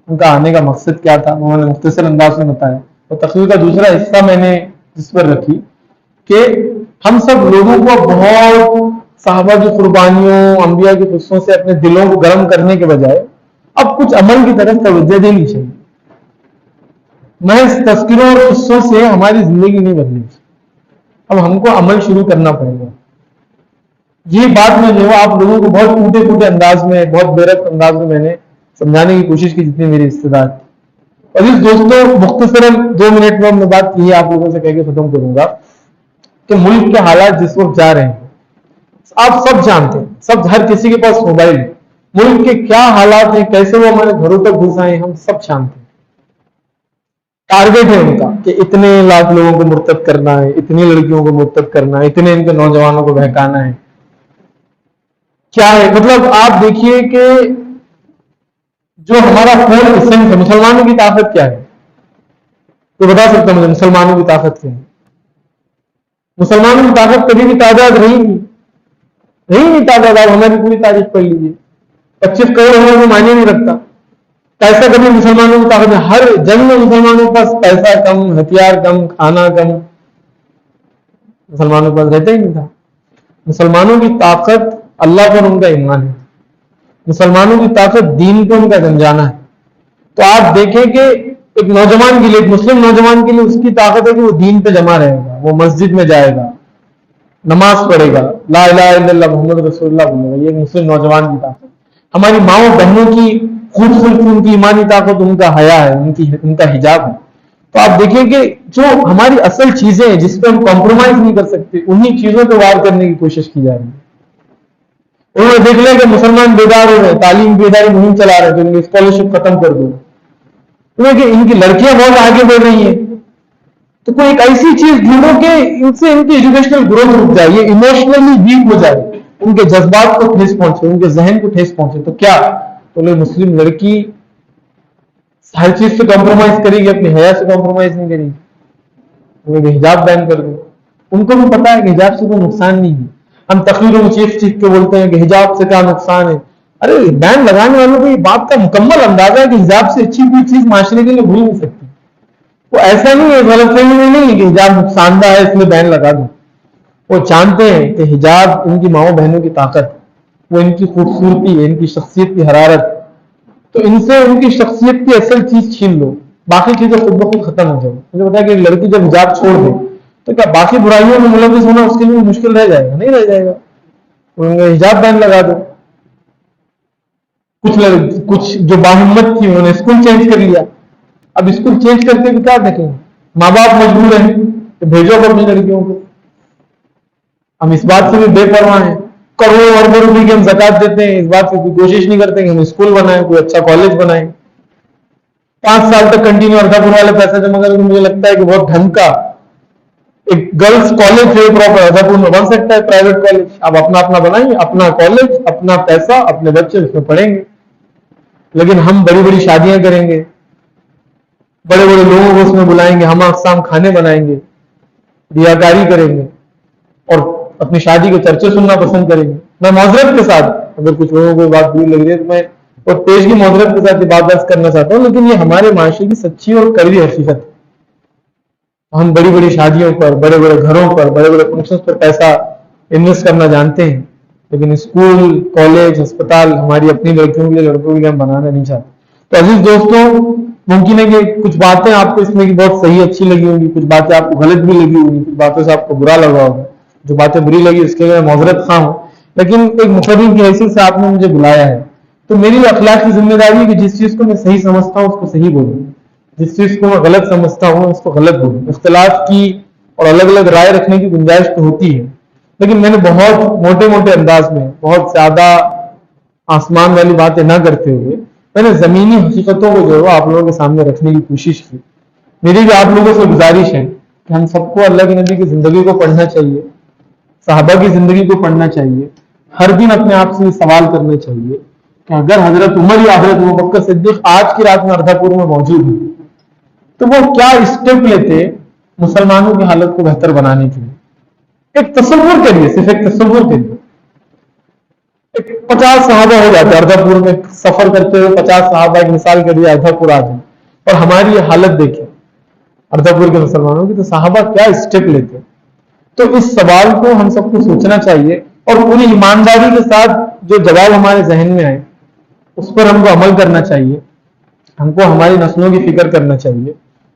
[SPEAKER 2] ان کا آنے کا مقصد کیا تھا, انہوں نے مختصر انداز میں بتایا. اور تقریر کا دوسرا حصہ میں نے جس پر رکھی کہ ہم سب لوگوں کو بہت صحابہ کی قربانیوں, انبیاء کی قصوں سے اپنے دلوں کو گرم کرنے کے بجائے اب کچھ عمل کی طرف توجہ دینی چاہیے. محض تذکروں اور قصوں سے ہماری زندگی نہیں بدلے گی, اب ہم کو عمل شروع کرنا پڑے گا. یہ بات میں جو آپ لوگوں کو بہت ٹوٹے ٹوٹے انداز میں, بہت بے ربط انداز میں نے سمجھانے کی کوشش کی جتنی میری استطاعت تھی. اور اس دوستوں مختصراً 2 منٹ میں میں بات کی ہے آپ لوگوں سے کہہ کے ختم کروں گا کہ ملک کے حالات جس وقت جا رہے ہیں آپ سب جانتے ہیں, سب ہر کسی کے پاس موبائل ہے, ملک کے کیا حالات ہیں, کیسے وہ ہمارے گھروں تک گھس آئے ہیں, ہم سب جانتے ہیں. ٹارگیٹ ہے ان کا کہ اتنے لاکھ لوگوں کو مرتد کرنا ہے, اتنی لڑکیوں کو مرتد کرنا ہے, اتنے ان کے نوجوانوں کو بہکانا ہے. کیا ہے مطلب, آپ دیکھیے کہ جو ہمارا فون اسنس ہے, مسلمانوں کی طاقت کیا ہے, تو بتا سکتا ہوں مجھے مسلمانوں کی طاقت کیا ہے. مسلمانوں کی طاقت کبھی بھی تعداد رہی نہیں تعداد. آپ ہماری پوری تاریخ پڑھ لیجیے, 25 کروڑ ہونے کو معنی نہیں رکھتا. پیسہ کبھی مسلمانوں کی طاقت ہے, ہر جنگ میں مسلمانوں کے پاس پیسہ کم, ہتھیار کم, کھانا کم, مسلمانوں کے پاس رہتا ہی نہیں تھا. مسلمانوں کی طاقت اللہ پر ان کا ایمان ہے. مسلمانوں کی طاقت دین کو ان کا گنجانا ہے. تو آپ دیکھیں کہ ایک نوجوان کے لیے، ایک مسلم نوجوان کے لیے اس کی طاقت ہے کہ وہ دین پہ جمع رہے گا، وہ مسجد میں جائے گا، نماز پڑھے گا، لا الہ الا اللہ محمد رسول اللہ بولے گا. یہ مسلم نوجوان کی طاقت. ہماری ماؤں بہنوں کی خوبصورتی، ان کی ایمانی طاقت ان کا حیا ہے، ان کا حجاب ہے. تو آپ دیکھیں کہ جو ہماری اصل چیزیں ہیں جس پہ ہم کمپرومائز نہیں کر سکتے، انہی چیزوں پہ وار کرنے کی کوشش کی جا رہی ہے. انہوں نے دیکھ لیا کہ مسلمان بیدار ہو رہے، تعلیم بیداری مہم چلا رہے، تو ان کی اسکالرشپ ختم کر دو. انہیں کہ ان کی لڑکیاں بہت آگے بڑھ رہی ہیں، تو کوئی ایک ایسی چیز ڈھونڈو کہ ان سے ان کی ایجوکیشنل گروتھ رک جائے، یہ ایموشنلی ویک ہو جائے، ان کے جذبات کو ٹھیس پہنچے، ان کے ذہن کو ٹھیس پہنچے. تو کیا تو مسلم لڑکی ہر چیز سے کمپرومائز کرے گی، اپنی حیا سے کمپرومائز نہیں کرے گی. انہیں حجاب بین کر دو. ان کو بھی پتا ہے کہ حجاب سے کوئی نقصان نہیں ہے. ہم تقریروں میں چیخ چیخ کے بولتے ہیں کہ حجاب سے کیا نقصان ہے. ارے بین لگانے والوں کو یہ بات کا مکمل اندازہ ہے کہ حجاب سے اچھی کوئی چیز معاشرے کے لیے بھول نہیں سکتی. وہ ایسا نہیں ہے، غلط فہمی میں نہیں ہے کہ حجاب نقصان دہ ہے اس لیے بین لگا دو. وہ جانتے ہیں کہ حجاب ان کی ماؤں بہنوں کی طاقت، وہ ان کی خوبصورتی ہے، ان کی شخصیت کی حرارت. تو ان سے ان کی شخصیت کی اصل چیز چھین لو، باقی چیزیں خود بخود ختم ہو جائے. مجھے بتا کہ ایک لڑکی جب حجاب چھوڑ دے تو کیا باقی برائیوں میں ملوث ہونا اس کے لیے مشکل رہ جائے گا؟ نہیں رہ جائے گا. حجاب بین لگا دو. کچھ جو باہمت تھی انہوں نے اسکول چینج کر لیا. اب اسکول چینج کر کے بھی کیا دیکھیں، ماں باپ مجبور ہیں کہ بھیجو اپنی لڑکیوں کو. ہم اس بات سے بھی بے پرواہ ہیں، کروڑوں اربوں روپے کی ہم زکات دیتے ہیں، اس بات کی کوئی کوشش نہیں کرتے کہ ہم اسکول بنائیں، کوئی اچھا کالج بنائیں. 5 سال تک کنٹینیو اردھاپور والے پیسے جمع کریں تو مجھے لگتا ہے کہ بہت ڈھنگ کا ایک گرلس کالج جو پراپر اردھاپور میں بن سکتا ہے، پرائیویٹ کالج. آپ اپنا بنائیں، اپنا کالج، اپنا پیسہ، اپنے بچے اس میں پڑھیں گے. لیکن ہم بڑی بڑی شادیاں کریں گے، بڑے بڑے لوگوں کو اس میں بلائیں گے، ہم اقسام کھانے بنائیں گے، ریاکاری کریں گے اور اپنی شادی کے چرچے سننا پسند کریں گے. میں معذرت کے ساتھ، اگر کچھ لوگوں کو بات بری لگ رہی ہے تو میں اور پیشگی معذرت کے ساتھ یہ بات درج کرنا چاہتا ہوں، لیکن یہ ہمارے معاشرے کی سچی اور کڑوی حقیقت ہے. ہم بڑی بڑی شادیوں پر، بڑے بڑے گھروں پر، بڑے بڑے فنکشن پر پیسہ انویسٹ کرنا جانتے ہیں، لیکن اسکول، کالج، ہسپتال ہماری اپنی لڑکیوں کے لیے، لڑکوں کے لیے ہم بنانا نہیں چاہتے. تو عزیز دوستوں، ممکن ہے کہ کچھ باتیں آپ کو اس میں بہت صحیح اچھی لگی ہوں گی، کچھ باتیں آپ کو غلط بھی لگی ہوں گی، کچھ باتوں سے آپ کو برا لگا ہوگا. جو باتیں بری لگی اس کے لیے میں معذرت خواہ ہوں، لیکن ایک مقرر کی حیثیت سے آپ نے مجھے بلایا ہے تو میری اخلاق کی ذمہ داری ہے کہ جس چیز کو میں صحیح سمجھتا ہوں اس کو صحیح بولوں، جس چیز کو میں غلط سمجھتا ہوں اس کو غلط بولوں. اختلاف کی اور الگ الگ رائے رکھنے کی گنجائش تو ہوتی ہے، لیکن میں نے بہت موٹے موٹے انداز میں، بہت زیادہ آسمان والی باتیں نہ کرتے ہوئے میں نے زمینی حقیقتوں کو جو ہے آپ لوگوں کے سامنے رکھنے کی کوشش کی. میری بھی آپ لوگوں سے گزارش ہے کہ ہم سب کو اللہ کے نبی کی زندگی کو پڑھنا چاہیے، صحابہ کی زندگی کو پڑھنا چاہیے. ہر دن اپنے آپ سے سوال کرنا چاہیے کہ اگر حضرت عمر یا حضرت ابوبکر صدیق آج کی رات میں اردھا پور میں موجود ہیں تو وہ کیا اسٹیپ لیتے مسلمانوں کی حالت کو بہتر بنانے کے لیے. ایک تصور کے لیے، صرف ایک تصور کے لیے 50 صحابہ ہو جاتے اردھا پور میں سفر کرتے ہوئے، 50 صحابہ ایک مثال کے لیے اردھا پور آ جائیں اور ہماری یہ حالت دیکھیں اردھا پور کے مسلمانوں کی، تو صحابہ کیا اسٹیپ لیتے. تو اس سوال کو ہم سب کو سوچنا چاہیے اور پوری ایمانداری کے ساتھ جو جواب ہمارے ذہن میں آئے اس پر ہم کو عمل کرنا چاہیے. ہم کو ہماری نسلوں کی فکر کرنا چاہیے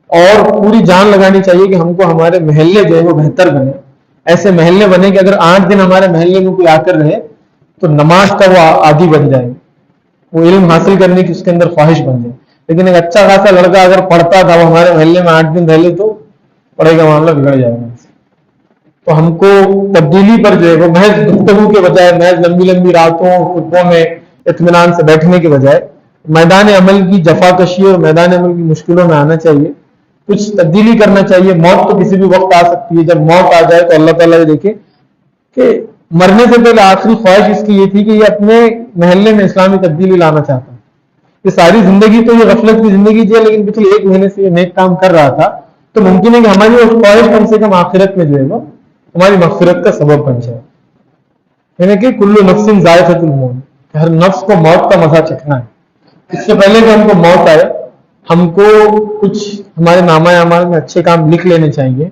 [SPEAKER 2] اور پوری جان لگانی چاہیے کہ ہم کو ہمارے محلے جو ہے وہ بہتر بنے. ایسے محلے بنے کہ اگر 8 دن ہمارے محلے میں کوئی آ کر رہے تو نماز کا وہ عادی بن جائے، وہ علم حاصل کرنے کی اس کے اندر خواہش بن جائے. لیکن ایک اچھا خاصا لڑکا اگر پڑھتا تھا وہ ہمارے محلے میں 8 دن رہ لے تو پڑھائی کا معاملہ بگڑ جائے گا. تو ہم کو تبدیلی پر جو ہے وہ محض گفتگو کے بجائے، محض لمبی لمبی راتوں خطبوں میں اطمینان سے بیٹھنے کے بجائے میدان عمل کی جفا کشی اور میدان عمل کی مشکلوں میں آنا چاہیے، کچھ تبدیلی کرنا چاہیے. موت تو کسی بھی وقت آ سکتی ہے، جب موت آ جائے تو اللہ تعالیٰ یہ دیکھے کہ مرنے سے پہلے آخری خواہش اس کی یہ تھی کہ یہ اپنے محلے میں اسلامی تبدیلی لانا چاہتا ہے. یہ ساری زندگی تو یہ غفلت کی زندگی تھی، لیکن پچھلے 1 مہینے سے یہ نیک کام کر رہا تھا. تو ممکن ہے کہ ہماری وہ خواہش کم سے کم آخرت میں جو ہے وہ ہماری مغفرت کا سبب بن جائے. یعنی کہ کل نفس ذائقۃ الموت، ہر نفس کو موت کا مزہ چکھنا ہے. اس سے پہلے کہ ہم کو موت آئے ہم کو کچھ ہمارے نامہ اعمال میں اچھے کام لکھ لینے چاہیے.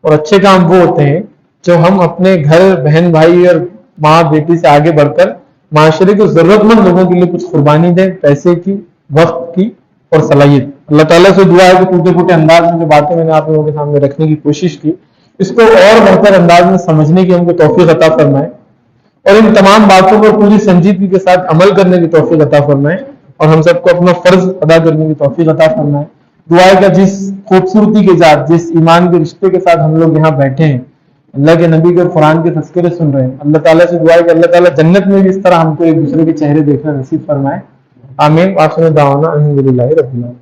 [SPEAKER 2] اور اچھے کام وہ ہوتے ہیں جو ہم اپنے گھر، بہن بھائی اور ماں بیٹی سے آگے بڑھ کر معاشرے کے ضرورت مند لوگوں کے لیے کچھ قربانی دیں، پیسے کی، وقت کی اور صلاحیت۔ اللہ تعالیٰ سے دعا ہے کہ ٹوٹے پھوٹے انداز میں جو باتیں میں نے آپ لوگوں کے سامنے رکھنے کی کوشش کی، اس کو اور بہتر انداز میں سمجھنے کی ہم کو توفیق عطا فرمائے، اور ان تمام باتوں پر پوری سنجیدگی کے ساتھ عمل کرنے کی توفیق عطا فرمائے، اور ہم سب کو اپنا فرض ادا کرنے کی توفیق عطا فرمائے۔ دعا ہے کہ جس خوبصورتی کے ساتھ، جس ایمان کے رشتے کے ساتھ ہم لوگ یہاں بیٹھے ہیں، اللہ کے نبی کے قرآن کے تذکرے سن رہے ہیں، اللہ تعالیٰ سے دعا ہے کہ اللہ تعالیٰ جنت میں بھی اس طرح ہم کو ایک دوسرے کے چہرے دیکھنا نصیب فرمائے۔ آمین۔ آخر دعوانا الحمدللہ رب العالمین۔